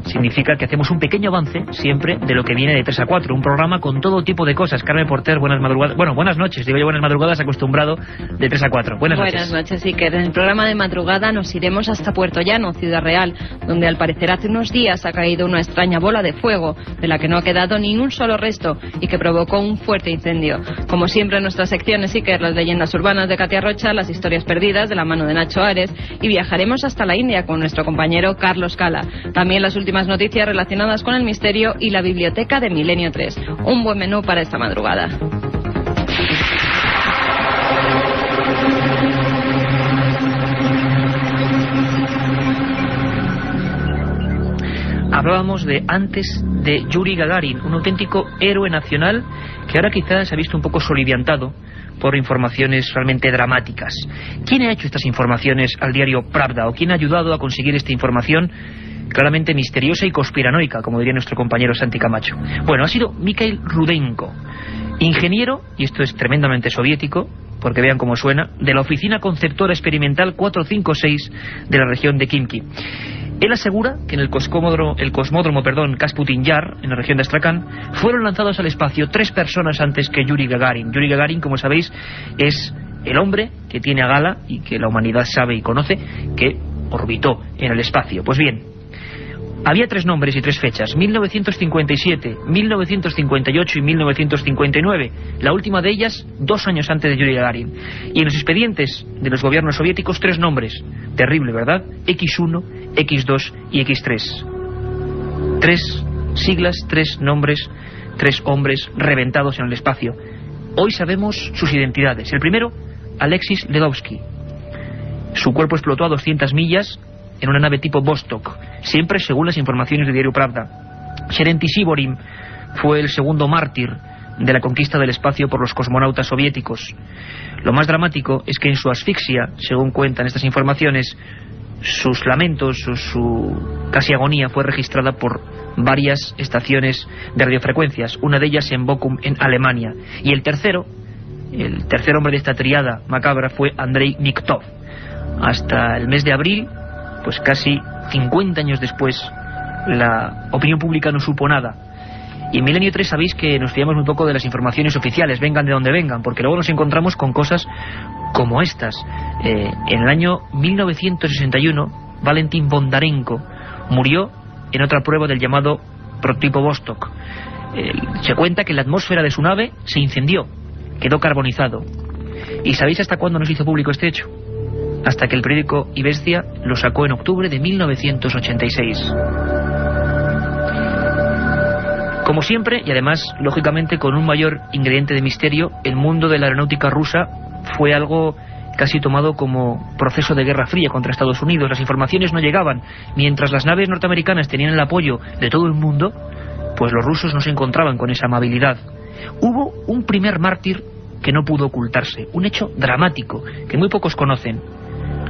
significa que hacemos un pequeño avance siempre de lo que viene de 3 a 4, un programa con todo tipo de cosas. Carmen Porter, buenas madrugadas, bueno, buenas noches, digo yo buenas madrugadas, acostumbrado de 3 a 4. Buenas noches. Buenas noches, Iker. En el programa de madrugada nos iremos hasta Puerto Llano, Ciudad Real, donde al parecer hace unos días ha caído una extraña bola de fuego, de la que no ha quedado ni un solo resto y que provocó un fuerte incendio. Como siempre en nuestras secciones, Iker, las leyendas urbanas de Katia Rocha, las historias perdidas de la mano de Nacho Ares, y viajaremos hasta la India con nuestro compañero Carlos Cala. También las últimas noticias relacionadas con el misterio y la biblioteca de Milenio 3. Un buen menú para esta madrugada. Hablábamos de antes de Yuri Gagarin, un auténtico héroe nacional que ahora quizás se ha visto un poco soliviantado por informaciones realmente dramáticas. ¿Quién ha hecho estas informaciones al diario Pravda o quién ha ayudado a conseguir esta información claramente misteriosa y conspiranoica, como diría nuestro compañero Santi Camacho? Bueno, ha sido Mikhail Rudenko, ingeniero, y esto es tremendamente soviético, porque vean cómo suena, de la Oficina Conceptora Experimental 456 de la región de Khimki. Él asegura que en el cosmódromo Kasputin Yar, en la región de Astrakhan, fueron lanzados al espacio 3 personas antes que Yuri Gagarin. Yuri Gagarin, como sabéis, es el hombre que tiene a gala y que la humanidad sabe y conoce que orbitó en el espacio. Pues bien, había 3 nombres y 3 fechas: 1957, 1958 y 1959. La última de ellas 2 años antes de Yuri Gagarin. Y en los expedientes de los gobiernos soviéticos 3 nombres. Terrible, ¿verdad? X1, X2 y X3. 3 siglas, 3 nombres, 3 hombres reventados en el espacio. Hoy sabemos sus identidades. El primero, Alexis Ledovsky. Su cuerpo explotó a 200 millas en una nave tipo Vostok, siempre según las informaciones del diario Pravda. Sherenti Sivorim fue el segundo mártir de la conquista del espacio por los cosmonautas soviéticos. Lo más dramático es que en su asfixia, según cuentan estas informaciones, sus lamentos, su casi agonía fue registrada por varias estaciones de radiofrecuencias, una de ellas en Bochum, en Alemania. Y el tercer hombre de esta triada macabra fue Andrei Niktov. Hasta el mes de abril, pues casi 50 años después, La opinión pública no supo nada. Y en Milenio 3 sabéis que nos fiamos muy poco de las informaciones oficiales, vengan de donde vengan, porque luego nos encontramos con cosas como estas. En el año 1961, Valentín Bondarenko murió en otra prueba del llamado prototipo Vostok. Se cuenta que la atmósfera de su nave se incendió, quedó carbonizado. ¿Y sabéis hasta cuándo nos hizo público este hecho? Hasta que el periódico Izvestia lo sacó en octubre de 1986. Como siempre, y además, lógicamente, con un mayor ingrediente de misterio, el mundo de la aeronáutica rusa fue algo casi tomado como proceso de guerra fría contra Estados Unidos. Las informaciones no llegaban. Mientras las naves norteamericanas tenían el apoyo de todo el mundo, pues los rusos no se encontraban con esa amabilidad. Hubo un primer mártir que no pudo ocultarse, un hecho dramático que muy pocos conocen.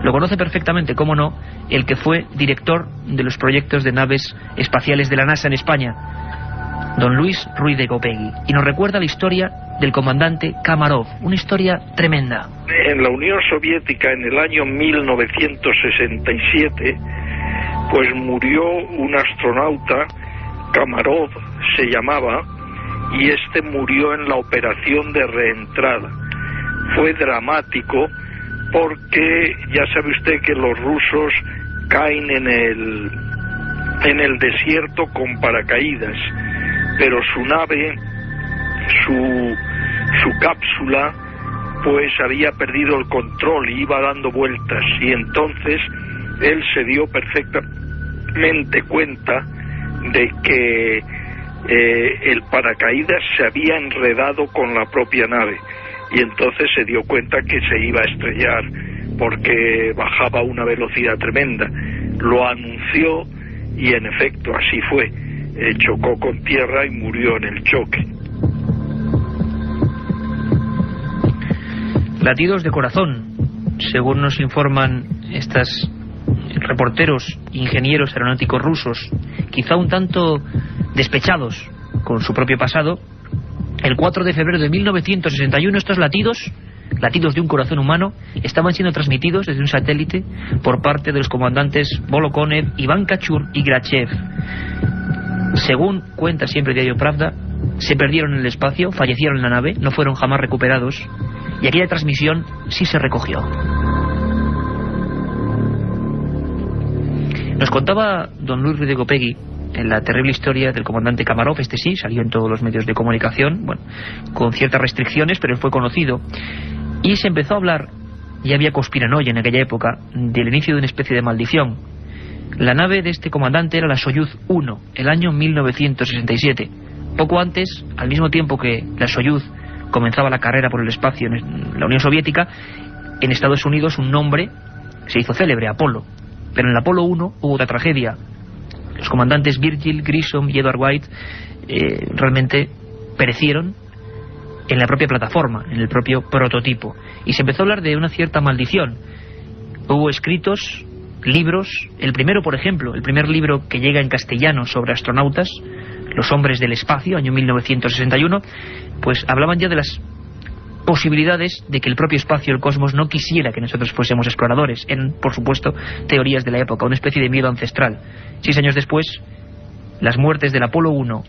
Lo conoce perfectamente, cómo no, el que fue director de los proyectos de naves espaciales de la NASA en España, don Luis Ruiz de Gopegui, y nos recuerda la historia del comandante Kamarov, una historia tremenda. En la Unión Soviética, en el año 1967, pues murió un astronauta, Kamarov se llamaba, y este murió en la operación de reentrada. Fue dramático porque ya sabe usted que los rusos caen en el desierto con paracaídas, pero su nave, su cápsula, pues había perdido el control y iba dando vueltas, y entonces él se dio perfectamente cuenta de que el paracaídas se había enredado con la propia nave, y entonces se dio cuenta que se iba a estrellar porque bajaba a una velocidad tremenda. Lo anunció y en efecto así fue. Chocó con tierra y murió en el choque. Latidos de corazón, según nos informan estos reporteros, ingenieros aeronáuticos rusos, quizá un tanto despechados con su propio pasado. El 4 de febrero de 1961 estos latidos de un corazón humano, estaban siendo transmitidos desde un satélite por parte de los comandantes Volokonev, Iván Kachur y Grachev. Según cuenta siempre el diario Pravda, se perdieron en el espacio, fallecieron en la nave, no fueron jamás recuperados, y aquella transmisión sí se recogió. Nos contaba don Luis Ruiz de Gopegui en la terrible historia del comandante Kamarov. Este sí, salió en todos los medios de comunicación, bueno, con ciertas restricciones, pero fue conocido. Y se empezó a hablar, ya había conspiranoia en aquella época, del inicio de una especie de maldición. La nave de este comandante era la Soyuz 1, el año 1967. Poco antes, al mismo tiempo que la Soyuz comenzaba la carrera por el espacio en la Unión Soviética, en Estados Unidos un nombre se hizo célebre, Apolo. Pero en el Apolo 1 hubo otra tragedia. Los comandantes Virgil, Grissom y Edward White realmente perecieron en la propia plataforma, en el propio prototipo. Y se empezó a hablar de una cierta maldición. Hubo escritos, libros, el primero, por ejemplo, el primer libro que llega en castellano sobre astronautas, Los hombres del espacio, año 1961, pues hablaban ya de las posibilidades de que el propio espacio, el cosmos, no quisiera que nosotros fuésemos exploradores. Eran, por supuesto, teorías de la época, una especie de miedo ancestral. 6 años después, las muertes del Apolo 1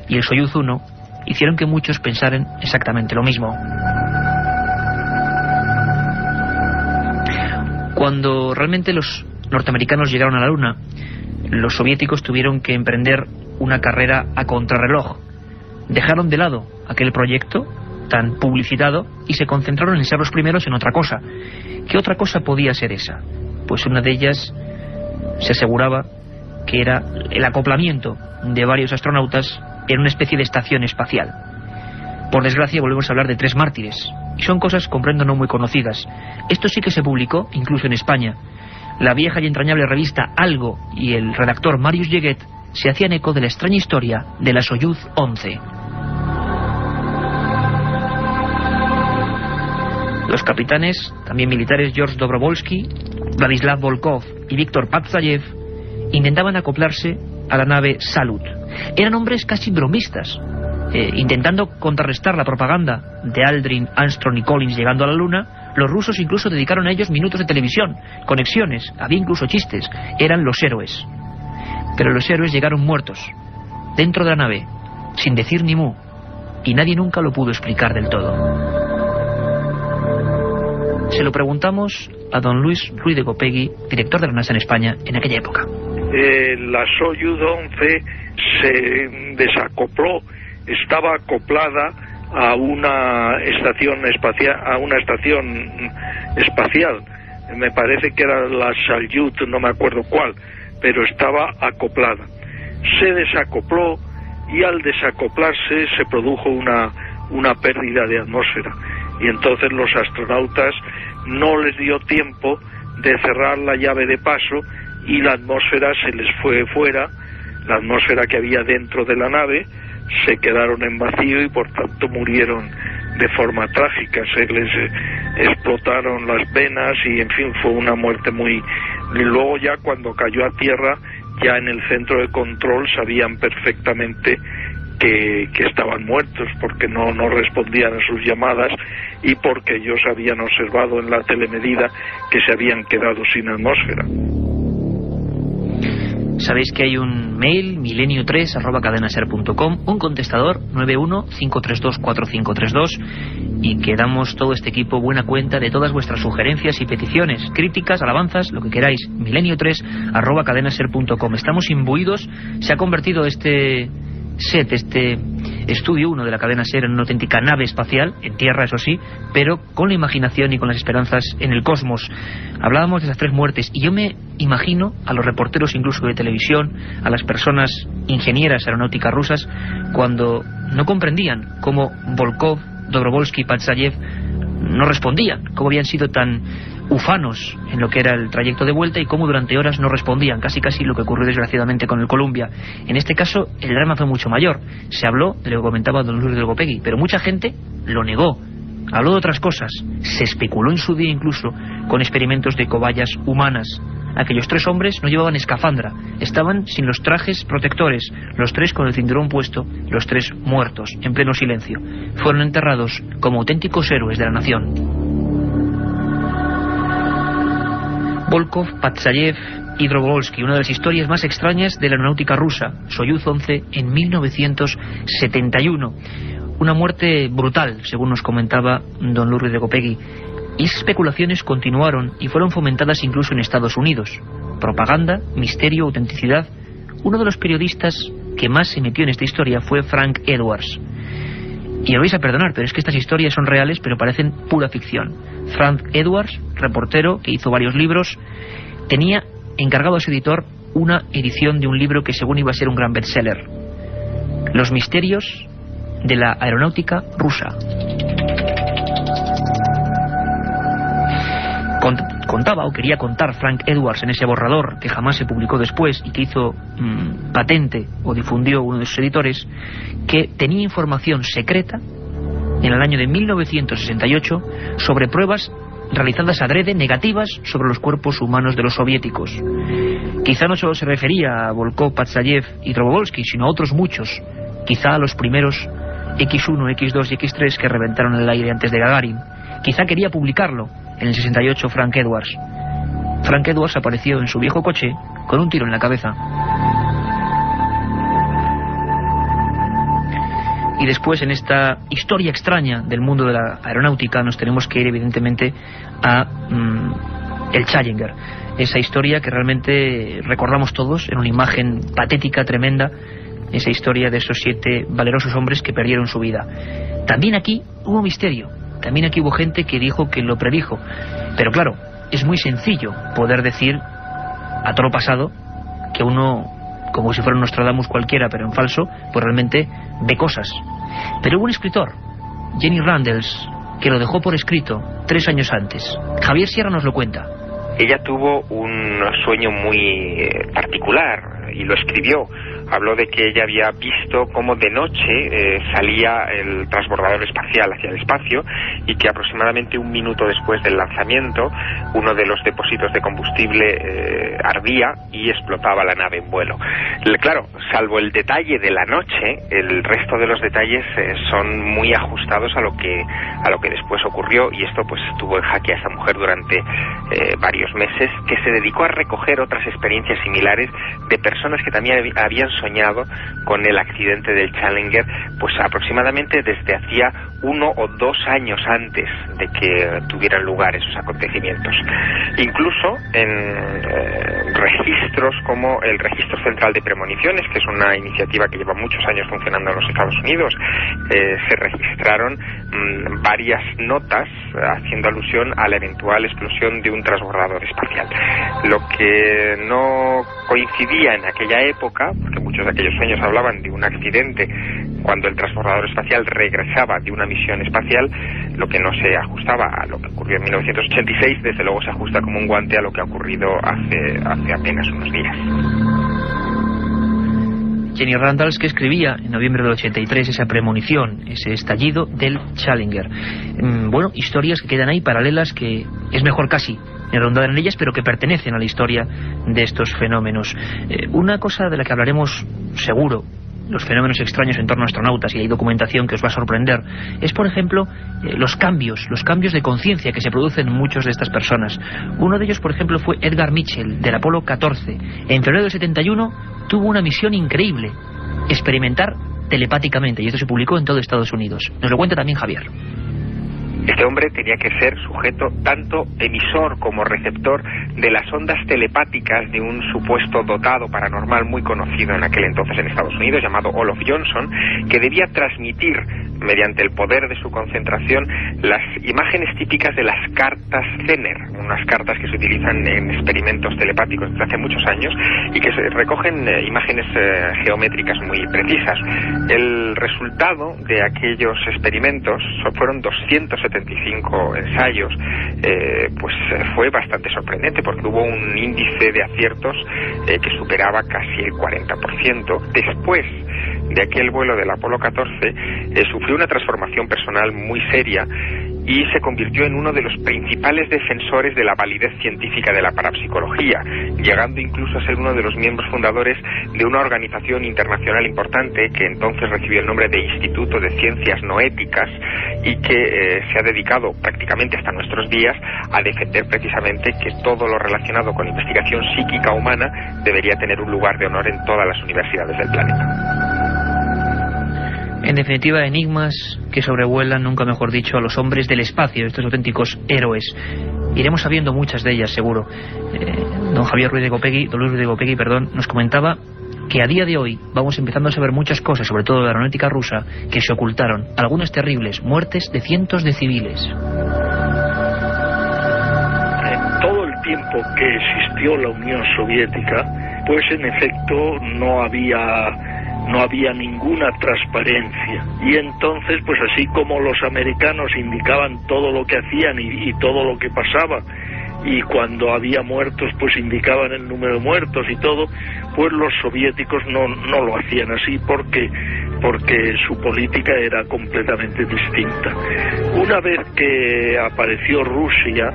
y el Soyuz 1 hicieron que muchos pensaran exactamente lo mismo. Cuando realmente los norteamericanos llegaron a la Luna, los soviéticos tuvieron que emprender una carrera a contrarreloj. Dejaron de lado aquel proyecto tan publicitado y se concentraron en ser los primeros en otra cosa. ¿Qué otra cosa podía ser esa? Pues una de ellas se aseguraba que era el acoplamiento de varios astronautas en una especie de estación espacial. Por desgracia volvemos a hablar de 3 mártires, y son cosas, comprendo, no muy conocidas. Esto sí que se publicó incluso en España. La vieja y entrañable revista Algo y el redactor Marius Yeguet se hacían eco de la extraña historia de la Soyuz 11. Los capitanes, también militares, George Dobrovolsky, Vladislav Volkov y Víctor Patsayev, intentaban acoplarse a la nave Salut. Eran hombres casi bromistas, intentando contrarrestar la propaganda de Aldrin, Armstrong y Collins llegando a la Luna. Los rusos incluso dedicaron a ellos minutos de televisión, conexiones, había incluso chistes. Eran los héroes. Pero los héroes llegaron muertos, dentro de la nave, sin decir ni mu, y nadie nunca lo pudo explicar del todo. Se lo preguntamos a don Luis Ruiz de Gopegui, director de la NASA en España en aquella época. La Soyuz 11 se desacopló, estaba acoplada a una estación espacial, me parece que era la Salyut, no me acuerdo cuál, pero estaba acoplada. Se desacopló y al desacoplarse se produjo una pérdida de atmósfera, y entonces los astronautas no les dio tiempo de cerrar la llave de paso y la atmósfera se les fue fuera, la atmósfera que había dentro de la nave, se quedaron en vacío y por tanto murieron de forma trágica, se les explotaron las venas y en fin fue una muerte muy... Y luego ya cuando cayó a tierra, ya en el centro de control sabían perfectamente que estaban muertos porque no respondían a sus llamadas y porque ellos habían observado en la telemedida que se habían quedado sin atmósfera. Sabéis que hay un mail, milenio3@cadenaser.com, un contestador 915324532, y que damos todo este equipo buena cuenta de todas vuestras sugerencias y peticiones, críticas, alabanzas, lo que queráis. milenio3@cadenaser.com. Estamos imbuidos, se ha convertido este estudio 1 de la cadena SER en una auténtica nave espacial, en tierra eso sí, pero con la imaginación y con las esperanzas en el cosmos. Hablábamos de esas 3 muertes y yo me imagino a los reporteros incluso de televisión, a las personas ingenieras aeronáuticas rusas, cuando no comprendían cómo Volkov, Dobrovolsky y Patsayev no respondían, cómo habían sido tan ufanos en lo que era el trayecto de vuelta y cómo durante horas no respondían, casi lo que ocurrió desgraciadamente con el Columbia. En este caso el drama fue mucho mayor, se habló de lo que comentaba don Luis de Gopegui, pero mucha gente lo negó, habló de otras cosas, se especuló en su día incluso con experimentos de cobayas humanas. Aquellos 3 hombres no llevaban escafandra, estaban sin los trajes protectores, los 3 con el cinturón puesto, los 3 muertos, en pleno silencio. Fueron enterrados como auténticos héroes de la nación. Volkov, Patsayev y Dobrovolsky, una de las historias más extrañas de la aeronáutica rusa, Soyuz 11 en 1971. Una muerte brutal, según nos comentaba don Luis de Gopegui. Y esas especulaciones continuaron y fueron fomentadas incluso en Estados Unidos. Propaganda, misterio, autenticidad. Uno de los periodistas que más se metió en esta historia fue Frank Edwards. Y me vais a perdonar, pero es que estas historias son reales, pero parecen pura ficción. Frank Edwards, reportero, que hizo varios libros, tenía encargado a su editor una edición de un libro que según iba a ser un gran bestseller. Los misterios de la aeronáutica rusa. Contaba, o quería contar Frank Edwards en ese borrador que jamás se publicó después y que hizo patente o difundió uno de sus editores, que tenía información secreta en el año de 1968 sobre pruebas realizadas adrede negativas sobre los cuerpos humanos de los soviéticos. Quizá no solo se refería a Volkov, Patsayev y Dobrovolsky, sino a otros muchos, quizá a los primeros X1, X2 y X3 que reventaron el aire antes de Gagarin. Quizá quería publicarlo en el 68 Frank Edwards. Frank Edwards apareció en su viejo coche con un tiro en la cabeza. Y después, en esta historia extraña del mundo de la aeronáutica, nos tenemos que ir evidentemente a el Challenger. Esa historia que realmente recordamos todos en una imagen patética, tremenda, esa historia de esos 7 valerosos hombres que perdieron su vida. También aquí hubo misterio. También aquí hubo gente que dijo que lo predijo. Pero claro, es muy sencillo poder decir a toro pasado que uno, como si fuera un Nostradamus cualquiera, pero en falso, pues realmente ve cosas. Pero hubo un escritor, Jenny Randles, que lo dejó por escrito 3 años antes. Javier Sierra nos lo cuenta. Ella tuvo un sueño muy particular y lo escribió habló de que ella había visto cómo de noche salía el transbordador espacial hacia el espacio y que aproximadamente un minuto después del lanzamiento uno de los depósitos de combustible ardía y explotaba la nave en vuelo. Claro, salvo el detalle de la noche, el resto de los detalles son muy ajustados a lo que después ocurrió, y esto pues tuvo en jaque a esa mujer durante varios meses, que se dedicó a recoger otras experiencias similares de personas que también habían soñado con el accidente del Challenger, pues aproximadamente desde hacía 1 o 2 años antes de que tuvieran lugar esos acontecimientos. Incluso en registros como el Registro Central de Premoniciones, que es una iniciativa que lleva muchos años funcionando en los Estados Unidos, se registraron varias notas haciendo alusión a la eventual explosión de un transbordador espacial. Lo que no coincidía en aquella época, porque muchos de aquellos sueños hablaban de un accidente cuando el transbordador espacial regresaba de una misión espacial, lo que no se ajustaba a lo que ocurrió en 1986, desde luego se ajusta como un guante a lo que ha ocurrido hace apenas unos días. Jenny Randalls, que escribía en noviembre del 83 esa premonición, ese estallido del Challenger. Bueno, historias que quedan ahí paralelas, que es mejor casi redundar en ellas, pero que pertenecen a la historia de estos fenómenos. Una cosa de la que hablaremos seguro, los fenómenos extraños en torno a astronautas, y hay documentación que os va a sorprender, es por ejemplo los cambios de conciencia que se producen en muchas de estas personas. Uno de ellos, por ejemplo, fue Edgar Mitchell, del Apolo 14. En febrero del 71 tuvo una misión increíble: experimentar telepáticamente, y esto se publicó en todo Estados Unidos. Nos lo cuenta también Javier. Este hombre tenía que ser sujeto tanto emisor como receptor de las ondas telepáticas de un supuesto dotado paranormal muy conocido en aquel entonces en Estados Unidos, llamado Olaf Johnson, que debía transmitir mediante el poder de su concentración las imágenes típicas de las cartas Zener, unas cartas que se utilizan en experimentos telepáticos desde hace muchos años y que se recogen imágenes geométricas muy precisas. El resultado de aquellos experimentos fueron 275 ensayos, pues fue bastante sorprendente, porque hubo un índice de aciertos que superaba casi el 40%. Después de aquel vuelo del Apolo 14, sufrió una transformación personal muy seria y se convirtió en uno de los principales defensores de la validez científica de la parapsicología, llegando incluso a ser uno de los miembros fundadores de una organización internacional importante que entonces recibió el nombre de Instituto de Ciencias Noéticas y que se ha dedicado prácticamente hasta nuestros días a defender precisamente que todo lo relacionado con investigación psíquica humana debería tener un lugar de honor en todas las universidades del planeta. En definitiva, enigmas que sobrevuelan, nunca mejor dicho, a los hombres del espacio, estos auténticos héroes. Iremos sabiendo muchas de ellas, seguro. Don Luis Ruiz de Gopegui, nos comentaba que a día de hoy vamos empezando a saber muchas cosas, sobre todo de la aeronáutica rusa, que se ocultaron, algunas terribles, muertes de cientos de civiles. En todo el tiempo que existió la Unión Soviética, pues en efecto no había ninguna transparencia, y entonces pues así como los americanos indicaban todo lo que hacían y todo lo que pasaba, y cuando había muertos pues indicaban el número de muertos y todo, pues los soviéticos no lo hacían así porque su política era completamente distinta. Una vez que apareció Rusia,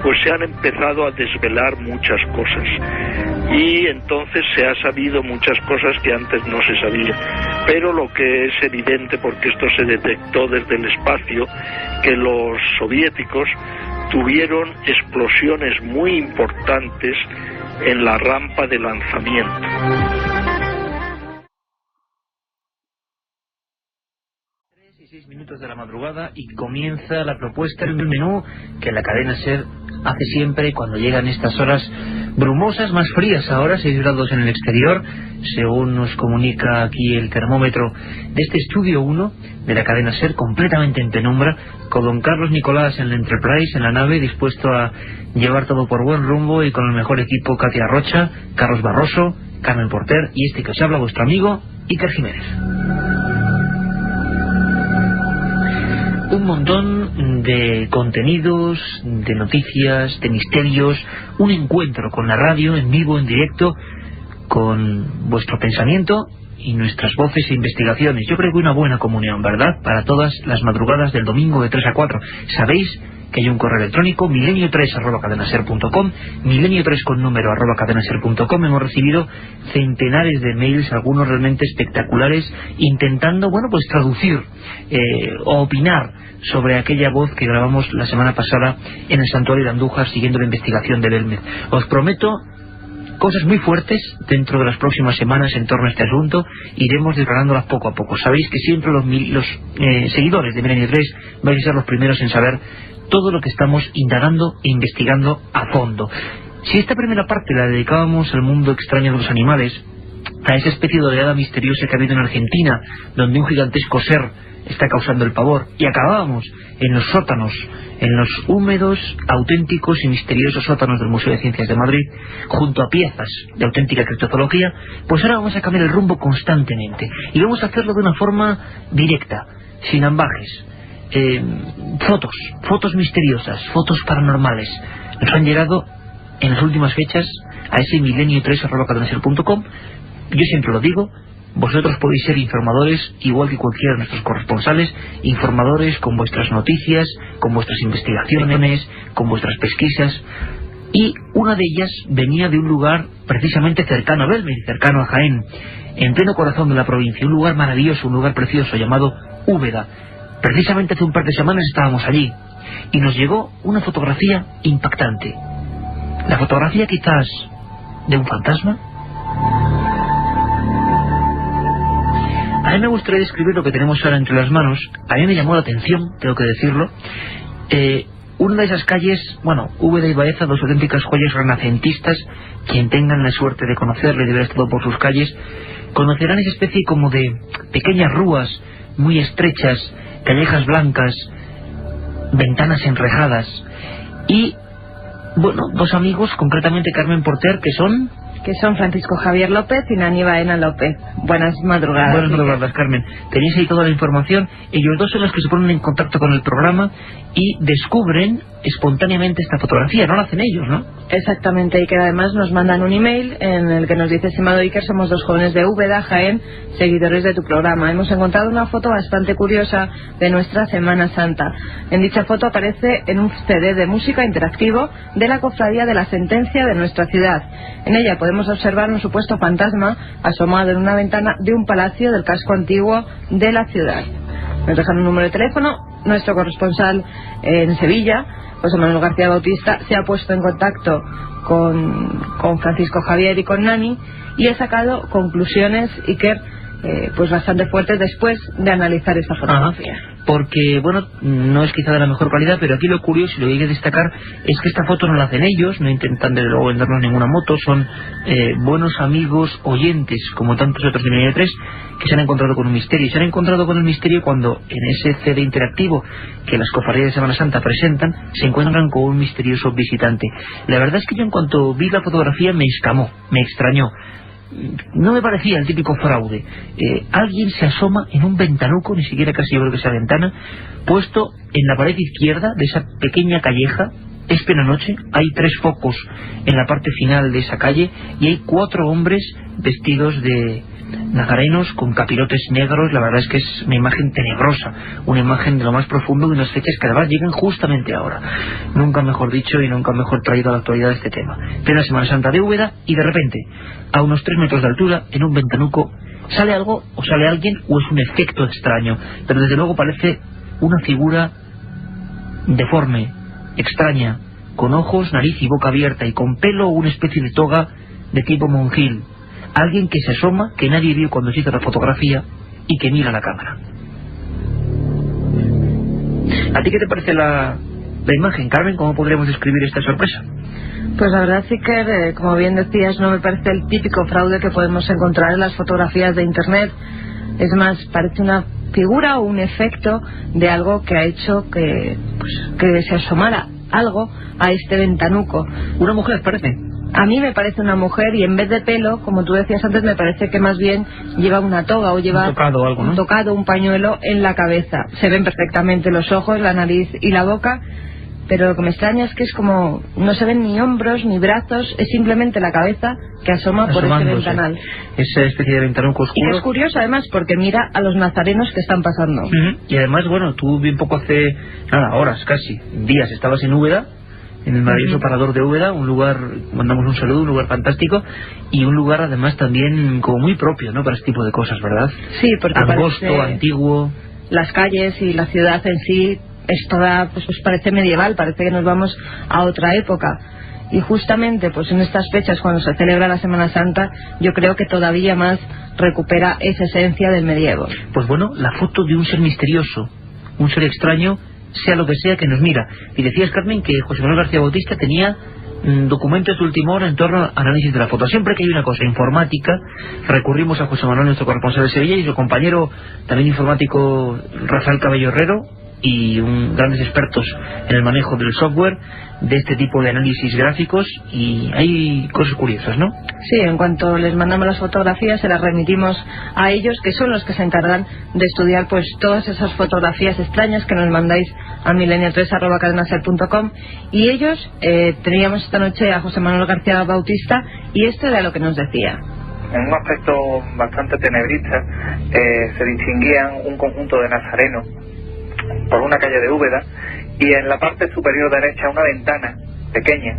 pues se han empezado a desvelar muchas cosas, y entonces se ha sabido muchas cosas que antes no se sabía. Pero lo que es evidente, porque esto se detectó desde el espacio, que los soviéticos tuvieron explosiones muy importantes en la rampa de lanzamiento. 6 minutos de la madrugada y comienza la propuesta del menú que la cadena SER hace siempre cuando llegan estas horas brumosas, más frías ahora, 6 grados en el exterior, según nos comunica aquí el termómetro de este estudio 1 de la cadena SER, completamente en penumbra, con don Carlos Nicolás en la Enterprise, en la nave, dispuesto a llevar todo por buen rumbo, y con el mejor equipo: Katia Rocha, Carlos Barroso, Carmen Porter y este que os habla, vuestro amigo Iker Jiménez. Un montón de contenidos, de noticias, de misterios, un encuentro con la radio en vivo, en directo, con vuestro pensamiento y nuestras voces e investigaciones. Yo creo que una buena comunión, ¿verdad?, para todas las madrugadas del domingo de 3 a 4. Sabéis que hay un correo electrónico, milenio3@cadenaser.com, milenio3 con número @cadenaser.com. Hemos recibido centenares de mails, algunos realmente espectaculares, intentando, bueno, pues traducir o opinar sobre aquella voz que grabamos la semana pasada en el santuario de Andújar siguiendo la investigación de Belmez. Os prometo cosas muy fuertes dentro de las próximas semanas en torno a este asunto. Iremos desgranándolas poco a poco. Sabéis que siempre los seguidores de Milenio 3 vais a ser los primeros en saber todo lo que estamos indagando e investigando a fondo. Si esta primera parte la dedicábamos al mundo extraño de los animales, a esa especie de oleada misteriosa que ha habido en Argentina, donde un gigantesco ser está causando el pavor, y acabábamos en los sótanos, en los húmedos, auténticos y misteriosos sótanos del Museo de Ciencias de Madrid, junto a piezas de auténtica criptozoología, pues ahora vamos a cambiar el rumbo constantemente, y vamos a hacerlo de una forma directa, sin ambajes. Fotos misteriosas, fotos paranormales nos han llegado en las últimas fechas a ese milenio3@cadenaser.com. Yo siempre lo digo, vosotros podéis ser informadores igual que cualquiera de nuestros corresponsales, informadores con vuestras noticias, con vuestras investigaciones, con vuestras pesquisas, y una de ellas venía de un lugar precisamente cercano a Belmez, cercano a Jaén, en pleno corazón de la provincia, un lugar maravilloso, un lugar precioso llamado Úbeda. Precisamente hace un par de semanas estábamos allí y nos llegó una fotografía impactante. La fotografía quizás de un fantasma. A mí me gustaría describir lo que tenemos ahora entre las manos. A mí me llamó la atención, tengo que decirlo. Una de esas calles, bueno, Úbeda y Baeza, dos auténticas joyas renacentistas. Quien tengan la suerte de conocerle y de haber estado por sus calles, conocerán esa especie como de pequeñas rúas muy estrechas, callejas blancas, ventanas enrejadas, y bueno, dos amigos, concretamente Carmen Porter, que son Francisco Javier López y Nani Baena López. Buenas madrugadas. Buenas madrugadas, Carmen. Tenéis ahí toda la información. Ellos dos son los que se ponen en contacto con el programa y descubren espontáneamente esta fotografía. No la hacen ellos, ¿no? Exactamente, y que además nos mandan un email en el que nos dice: estimado Iker, somos dos jóvenes de Úbeda, Jaén, seguidores de tu programa. Hemos encontrado una foto bastante curiosa de nuestra Semana Santa. En dicha foto aparece en un CD de música interactivo de la Cofradía de la Sentencia de nuestra ciudad. En ella podemos observar un supuesto fantasma asomado en una ventana de un palacio del casco antiguo de la ciudad. Nos dejan un número de teléfono. Nuestro corresponsal en Sevilla, José Manuel García Bautista, se ha puesto en contacto con Francisco Javier y con Nani, y ha sacado conclusiones, Iker, pues bastante fuertes después de analizar esta fotografía. Porque, bueno, no es quizá de la mejor calidad, pero aquí lo curioso y lo que hay que destacar es que esta foto no la hacen ellos, no intentan desde luego vendernos ninguna moto, son buenos amigos oyentes, como tantos otros de Milenio 3, que se han encontrado con un misterio. Y se han encontrado con el misterio cuando en ese CD interactivo que las cofradías de Semana Santa presentan, se encuentran con un misterioso visitante. La verdad es que yo, en cuanto vi la fotografía, me escamó, me extrañó. No me parecía el típico fraude. Alguien se asoma en un ventanuco, ni siquiera casi yo creo que sea ventana, puesto en la pared izquierda de esa pequeña calleja. Es plena noche, hay 3 focos en la parte final de esa calle y hay 4 hombres vestidos de nazarenos con capirotes negros. La verdad es que es una imagen tenebrosa, una imagen de lo más profundo, de unas fechas que además llegan justamente ahora. Nunca mejor dicho y nunca mejor traído a la actualidad este tema. Plena Semana Santa de Úbeda, y de repente, a unos 3 metros de altura, en un ventanuco, sale algo, o sale alguien, o es un efecto extraño, pero desde luego parece una figura deforme, extraña, con ojos, nariz y boca abierta, y con pelo o una especie de toga de tipo monjil. Alguien que se asoma, que nadie vio cuando se hizo la fotografía, y que mira la cámara. ¿A ti qué te parece la imagen, Carmen? ¿Cómo podríamos describir esta sorpresa? Pues la verdad sí que, como bien decías, no me parece el típico fraude que podemos encontrar en las fotografías de internet. Es más, parece una figura o un efecto de algo que ha hecho que se asomara algo a este ventanuco. ¿Una mujer parece? A mí me parece una mujer, y en vez de pelo, como tú decías antes, me parece que más bien lleva una toga o lleva un tocado, algo, ¿no? Un tocado, un pañuelo en la cabeza. Se ven perfectamente los ojos, la nariz y la boca, pero lo que me extraña es que es como no se ven ni hombros ni brazos, es simplemente la cabeza que asoma por ese ventanal. Esa especie de ventanuco oscuro. Y que es curioso además porque mira a los nazarenos que están pasando. Y además, bueno, tú bien poco hace horas, casi días, estabas en Úbeda, en el maravilloso parador de Úbeda, un lugar, mandamos un saludo, un lugar fantástico, y un lugar además también como muy propio, ¿no?, para este tipo de cosas, ¿verdad? Sí, porque angosto, antiguo. Las calles y la ciudad en sí es toda, pues parece medieval, parece que nos vamos a otra época. Y justamente pues en estas fechas, cuando se celebra la Semana Santa, yo creo que todavía más recupera esa esencia del medievo. Pues bueno, la foto de un ser misterioso, un ser extraño, sea lo que sea que nos mira. Y decías, Carmen, que José Manuel García Bautista tenía documentos de última hora en torno al análisis de la foto. Siempre que hay una cosa informática, recurrimos a José Manuel, nuestro corresponsal de Sevilla, y su compañero también informático, Rafael Cabello Herrero, y grandes expertos en el manejo del software de este tipo de análisis gráficos, y hay cosas curiosas, ¿no? Sí, en cuanto les mandamos las fotografías se las remitimos a ellos, que son los que se encargan de estudiar pues todas esas fotografías extrañas que nos mandáis a milenio3@cadenaser.com, y ellos teníamos esta noche a José Manuel García Bautista, y esto era lo que nos decía. En un aspecto bastante tenebrista se distinguían un conjunto de nazarenos por una calle de Úbeda, y en la parte superior derecha una ventana pequeña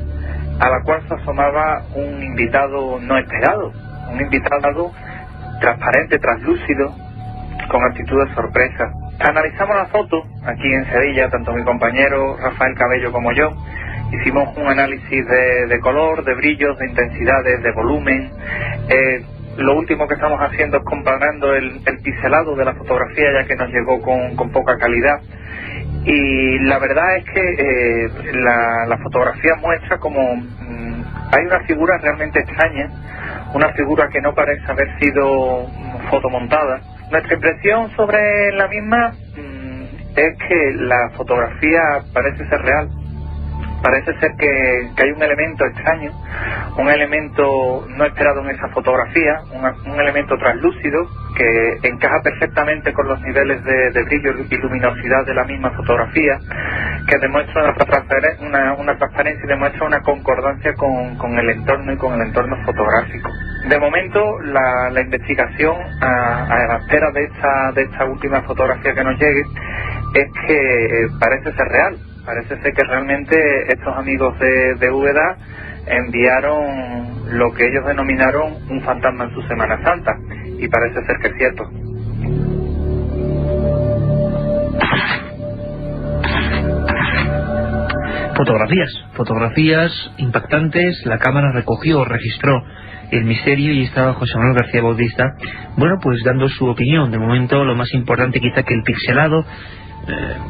a la cual se asomaba un invitado no esperado, un invitado transparente, translúcido, con actitud de sorpresa. Analizamos la foto aquí en Sevilla, tanto mi compañero Rafael Cabello como yo. Hicimos un análisis de color, de brillos, de intensidades, de volumen. Lo último que estamos haciendo es comparando el pixelado de la fotografía, ya que nos llegó con poca calidad. Y la verdad es que la fotografía muestra como hay una figura realmente extraña, una figura que no parece haber sido fotomontada. Nuestra impresión sobre la misma es que la fotografía parece ser real. Parece ser que hay un elemento extraño, un elemento no esperado en esa fotografía, un elemento translúcido que encaja perfectamente con los niveles de brillo y luminosidad de la misma fotografía, que demuestra una transparencia y demuestra una concordancia con el entorno y con el entorno fotográfico. De momento, la investigación a la espera de esta última fotografía que nos llegue es que parece ser real. Parece ser que realmente estos amigos de Úbeda enviaron lo que ellos denominaron un fantasma en su Semana Santa, y parece ser que es cierto. Fotografías impactantes. La cámara registró el misterio, y estaba José Manuel García Bautista, bueno, pues dando su opinión. De momento, lo más importante quizá que el pixelado,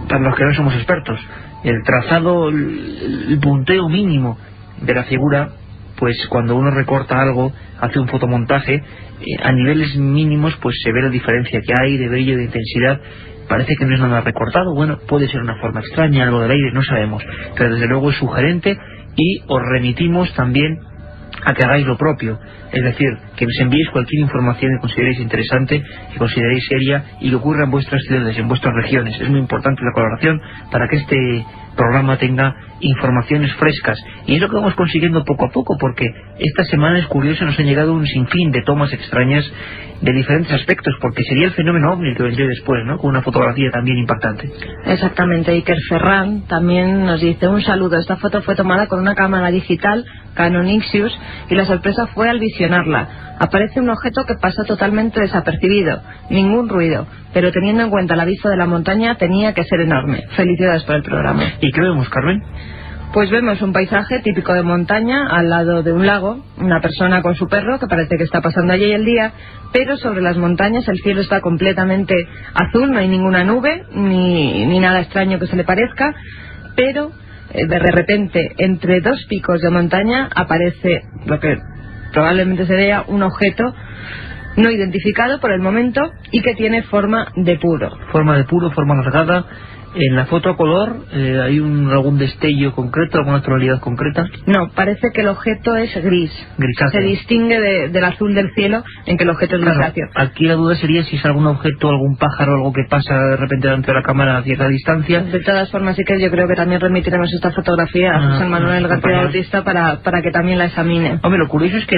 para los que no somos expertos, el trazado, el punteo mínimo de la figura, pues cuando uno recorta algo, hace un fotomontaje, a niveles mínimos pues se ve la diferencia que hay de brillo, de intensidad. Parece que no es nada recortado. Bueno, puede ser una forma extraña, algo del aire, no sabemos, pero desde luego es sugerente, y os remitimos también a que hagáis lo propio, es decir, que nos enviéis cualquier información que consideréis interesante, que consideréis seria, y que ocurra en vuestras ciudades, en vuestras regiones. Es muy importante la colaboración para que este programa tenga informaciones frescas, y es lo que vamos consiguiendo poco a poco, porque esta semana es curioso, nos han llegado un sinfín de tomas extrañas de diferentes aspectos, porque sería el fenómeno ovni que vendría después, ¿no?, con una fotografía también impactante. Exactamente. Iker Ferran también nos dice: un saludo, esta foto fue tomada con una cámara digital Canon Ixius, y la sorpresa fue al visionarla. Aparece un objeto que pasa totalmente desapercibido, ningún ruido, pero teniendo en cuenta la vista de la montaña tenía que ser enorme. Felicidades por el programa. ¿Y qué vemos, Carmen? Pues vemos un paisaje típico de montaña al lado de un lago, una persona con su perro que parece que está pasando allí el día, pero sobre las montañas el cielo está completamente azul, no hay ninguna nube ni nada extraño que se le parezca, pero de repente entre dos picos de montaña aparece lo que probablemente sería un objeto no identificado por el momento, y que tiene forma de puro. Forma alargada, ¿En la foto a color hay algún destello concreto, alguna tonalidad concreta? No, parece que el objeto es gris. Grisáceo. Se distingue del azul del cielo en que el objeto es grisáceo. Aquí la duda sería si es algún objeto, algún pájaro, algo que pasa de repente delante de la cámara a cierta distancia. De todas formas, sí que yo creo que también remitiremos esta fotografía a José Manuel García Bautista para que también la examine. Hombre, lo curioso es que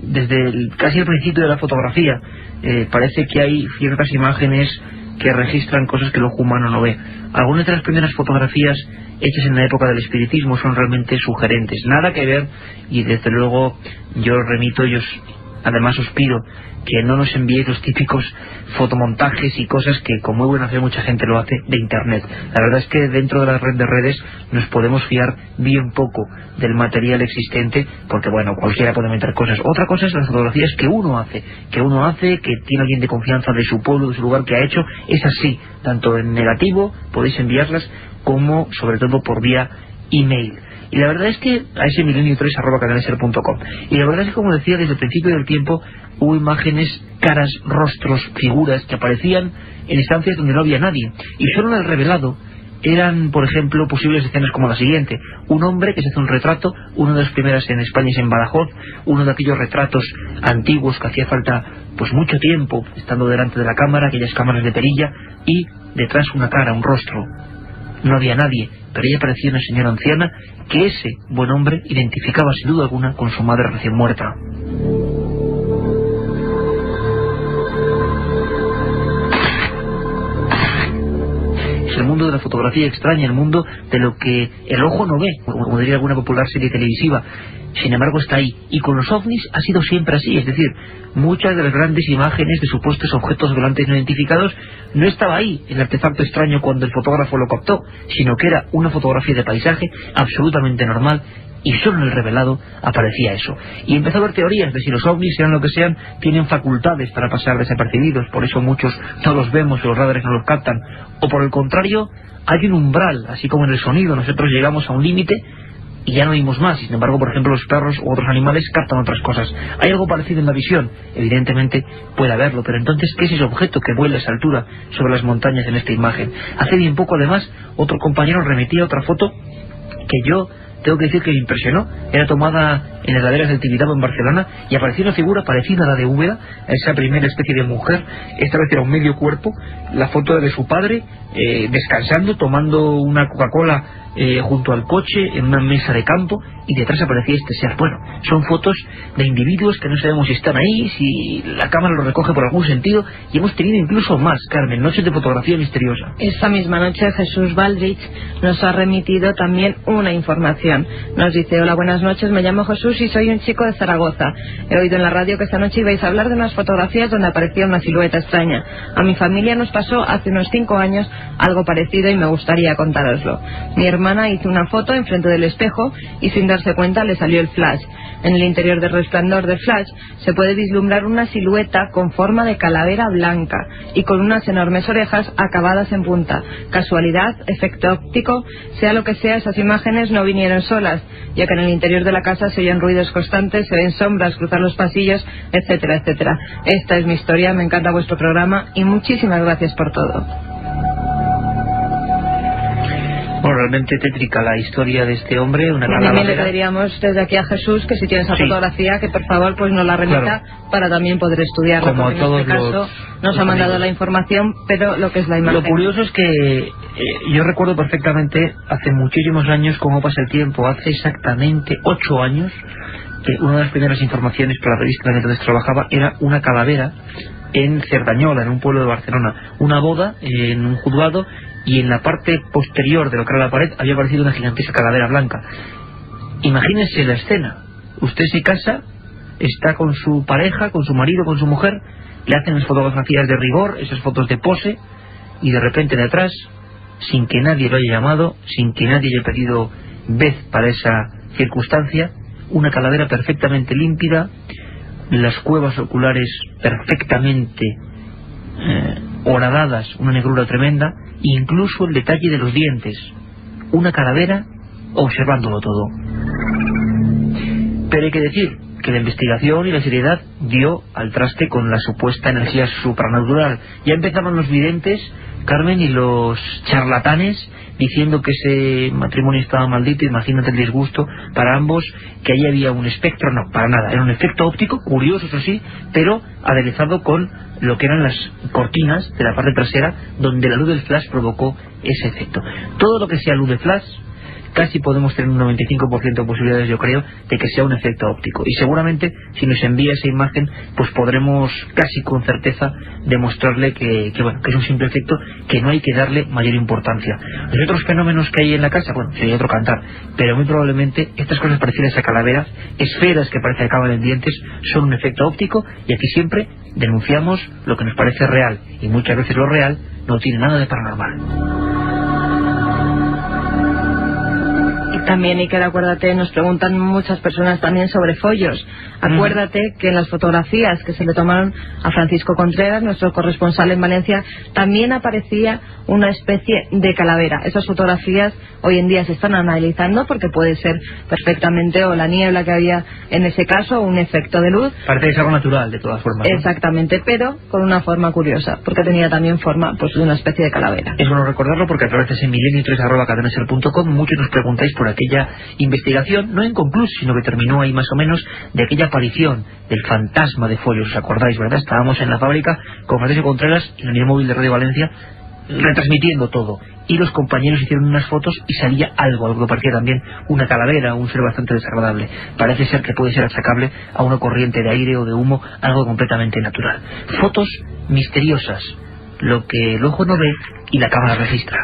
desde casi el principio de la fotografía parece que hay ciertas imágenes que registran cosas que el ojo humano no ve. Algunas de las primeras fotografías hechas en la época del espiritismo son realmente sugerentes. Nada que ver, y desde luego yo además os pido que no nos enviéis los típicos fotomontajes y cosas que con muy buena fe mucha gente lo hace de internet. La verdad es que dentro de la red de redes nos podemos fiar bien poco del material existente, porque bueno, cualquiera puede meter cosas. Otra cosa es las fotografías que uno hace, que tiene alguien de confianza de su pueblo, de su lugar, que ha hecho. Es así, tanto en negativo podéis enviarlas como sobre todo por vía email. Y la verdad es que a ese milenio3@canalser.com. Y la verdad es que, como decía, desde el principio del tiempo hubo imágenes, caras, rostros, figuras que aparecían en estancias donde no había nadie. Y solo en el revelado eran, por ejemplo, posibles escenas como la siguiente: un hombre que se hace un retrato, una de las primeras en España es en Badajoz, uno de aquellos retratos antiguos que hacía falta pues mucho tiempo estando delante de la cámara, aquellas cámaras de perilla, y detrás una cara, un rostro. No había nadie, pero ella parecía una señora anciana que ese buen hombre identificaba sin duda alguna con su madre recién muerta. Es el mundo de la fotografía extraña, el mundo de lo que el ojo no ve, como diría alguna popular serie televisiva. Sin embargo está ahí, y con los ovnis ha sido siempre así. Es decir, muchas de las grandes imágenes de supuestos objetos volantes no identificados no estaba ahí el artefacto extraño cuando el fotógrafo lo captó, sino que era una fotografía de paisaje absolutamente normal, y solo en el revelado aparecía eso. Y empezó a haber teorías de si los ovnis, sean lo que sean, tienen facultades para pasar desapercibidos, por eso muchos no los vemos y los radares no los captan, o por el contrario hay un umbral, así como en el sonido nosotros llegamos a un límite y ya no oímos más. Sin embargo, por ejemplo, los perros u otros animales captan otras cosas. Hay algo parecido en la visión, evidentemente puede haberlo, pero entonces, ¿qué es ese objeto que vuela a esa altura sobre las montañas en esta imagen? Hace bien poco, además, otro compañero remitía otra foto que yo tengo que decir que me impresionó. Era tomada en las laderas del Tibidabo, en Barcelona, y apareció una figura parecida a la de Úbeda, a esa primera especie de mujer. Esta vez era un medio cuerpo. La foto de su padre descansando, tomando una Coca-Cola junto al coche en una mesa de campo, y detrás aparecía este ser. Bueno, son fotos de individuos que no sabemos si están ahí, si la cámara lo recoge por algún sentido, y hemos tenido incluso más, Carmen, noches de fotografía misteriosa. Esta misma noche Jesús Baldrich nos ha remitido también una información. Nos dice: hola, buenas noches, me llamo Jesús y soy un chico de Zaragoza. He oído en la radio que esta noche ibais a hablar de unas fotografías donde aparecía una silueta extraña. A mi familia nos pasó hace unos 5 años algo parecido y me gustaría contároslo. Mi hermana hizo una foto enfrente del espejo y sin darse cuenta le salió el flash. En el interior del resplandor del flash se puede vislumbrar una silueta con forma de calavera blanca y con unas enormes orejas acabadas en punta. Casualidad, efecto óptico, sea lo que sea, esas imágenes no vinieron solas, ya que en el interior de la casa se oyen ruidos constantes, se ven sombras cruzar los pasillos, etcétera, etcétera. Esta es mi historia, me encanta vuestro programa y muchísimas gracias por todo. Bueno, realmente tétrica la historia de este hombre, una calavera. También le pediríamos desde aquí a Jesús que si tiene esa fotografía, que por favor pues nos la remita, para también poder estudiarla. Como porque en este caso nos ha mandado la información, pero lo que es la imagen. Lo curioso es que yo recuerdo perfectamente hace muchísimos años, cómo pasa el tiempo, hace exactamente 8 años, que una de las primeras informaciones para la revista en la que entonces trabajaba era una calavera en Cerdañola, en un pueblo de Barcelona, una boda en un juzgado, y en la parte posterior de lo que era la pared había aparecido una gigantesca calavera blanca. Imagínense la escena: usted se casa, está con su pareja, con su marido, con su mujer, le hacen las fotografías de rigor, esas fotos de pose, y de repente detrás, sin que nadie lo haya llamado, sin que nadie haya pedido vez para esa circunstancia, una calavera perfectamente límpida, las cuevas oculares perfectamente horadadas, una negrura tremenda, incluso el detalle de los dientes, una calavera observándolo todo. Pero hay que decir que la investigación y la seriedad dio al traste con la supuesta energía supranatural. Ya empezaban los videntes Carmen, y los charlatanes diciendo que ese matrimonio estaba maldito. Imagínate el disgusto para ambos, que allí había un espectro. No, para nada, era un efecto óptico, curioso eso sí, pero aderezado con lo que eran las cortinas de la parte trasera, donde la luz del flash provocó ese efecto. Todo lo que sea luz de flash, casi podemos tener un 95% de posibilidades, yo creo, de que sea un efecto óptico. Y seguramente, si nos envía esa imagen, pues podremos casi con certeza demostrarle que es un simple efecto, que no hay que darle mayor importancia. Los otros fenómenos que hay en la casa, bueno, sería otro cantar, pero muy probablemente estas cosas parecidas a calaveras, esferas que parece que acaban en dientes, son un efecto óptico, y aquí siempre denunciamos lo que nos parece real, y muchas veces lo real no tiene nada de paranormal. También, Iker, acuérdate, nos preguntan muchas personas también sobre follos. Acuérdate que en las fotografías que se le tomaron a Francisco Contreras, nuestro corresponsal en Valencia, también aparecía una especie de calavera. Esas fotografías hoy en día se están analizando porque puede ser perfectamente o la niebla que había en ese caso o un efecto de luz. Parece que es algo natural, de todas formas, ¿no? Exactamente, pero con una forma curiosa, porque tenía también forma pues de una especie de calavera. Es bueno recordarlo porque a través de ese milenio3@cadenaser.com muchos nos preguntáis por aquella investigación, no inconclusa, sino que terminó ahí más o menos, de aquella aparición del fantasma de follos. ¿Os acordáis, verdad? Estábamos en la fábrica con Francisco Contreras en la unidad móvil de Radio Valencia retransmitiendo todo, y los compañeros hicieron unas fotos y salía algo que parecía también una calavera, un ser bastante desagradable. Parece ser que puede ser achacable a una corriente de aire o de humo, algo completamente natural. Fotos misteriosas, lo que el ojo no ve y la cámara registra.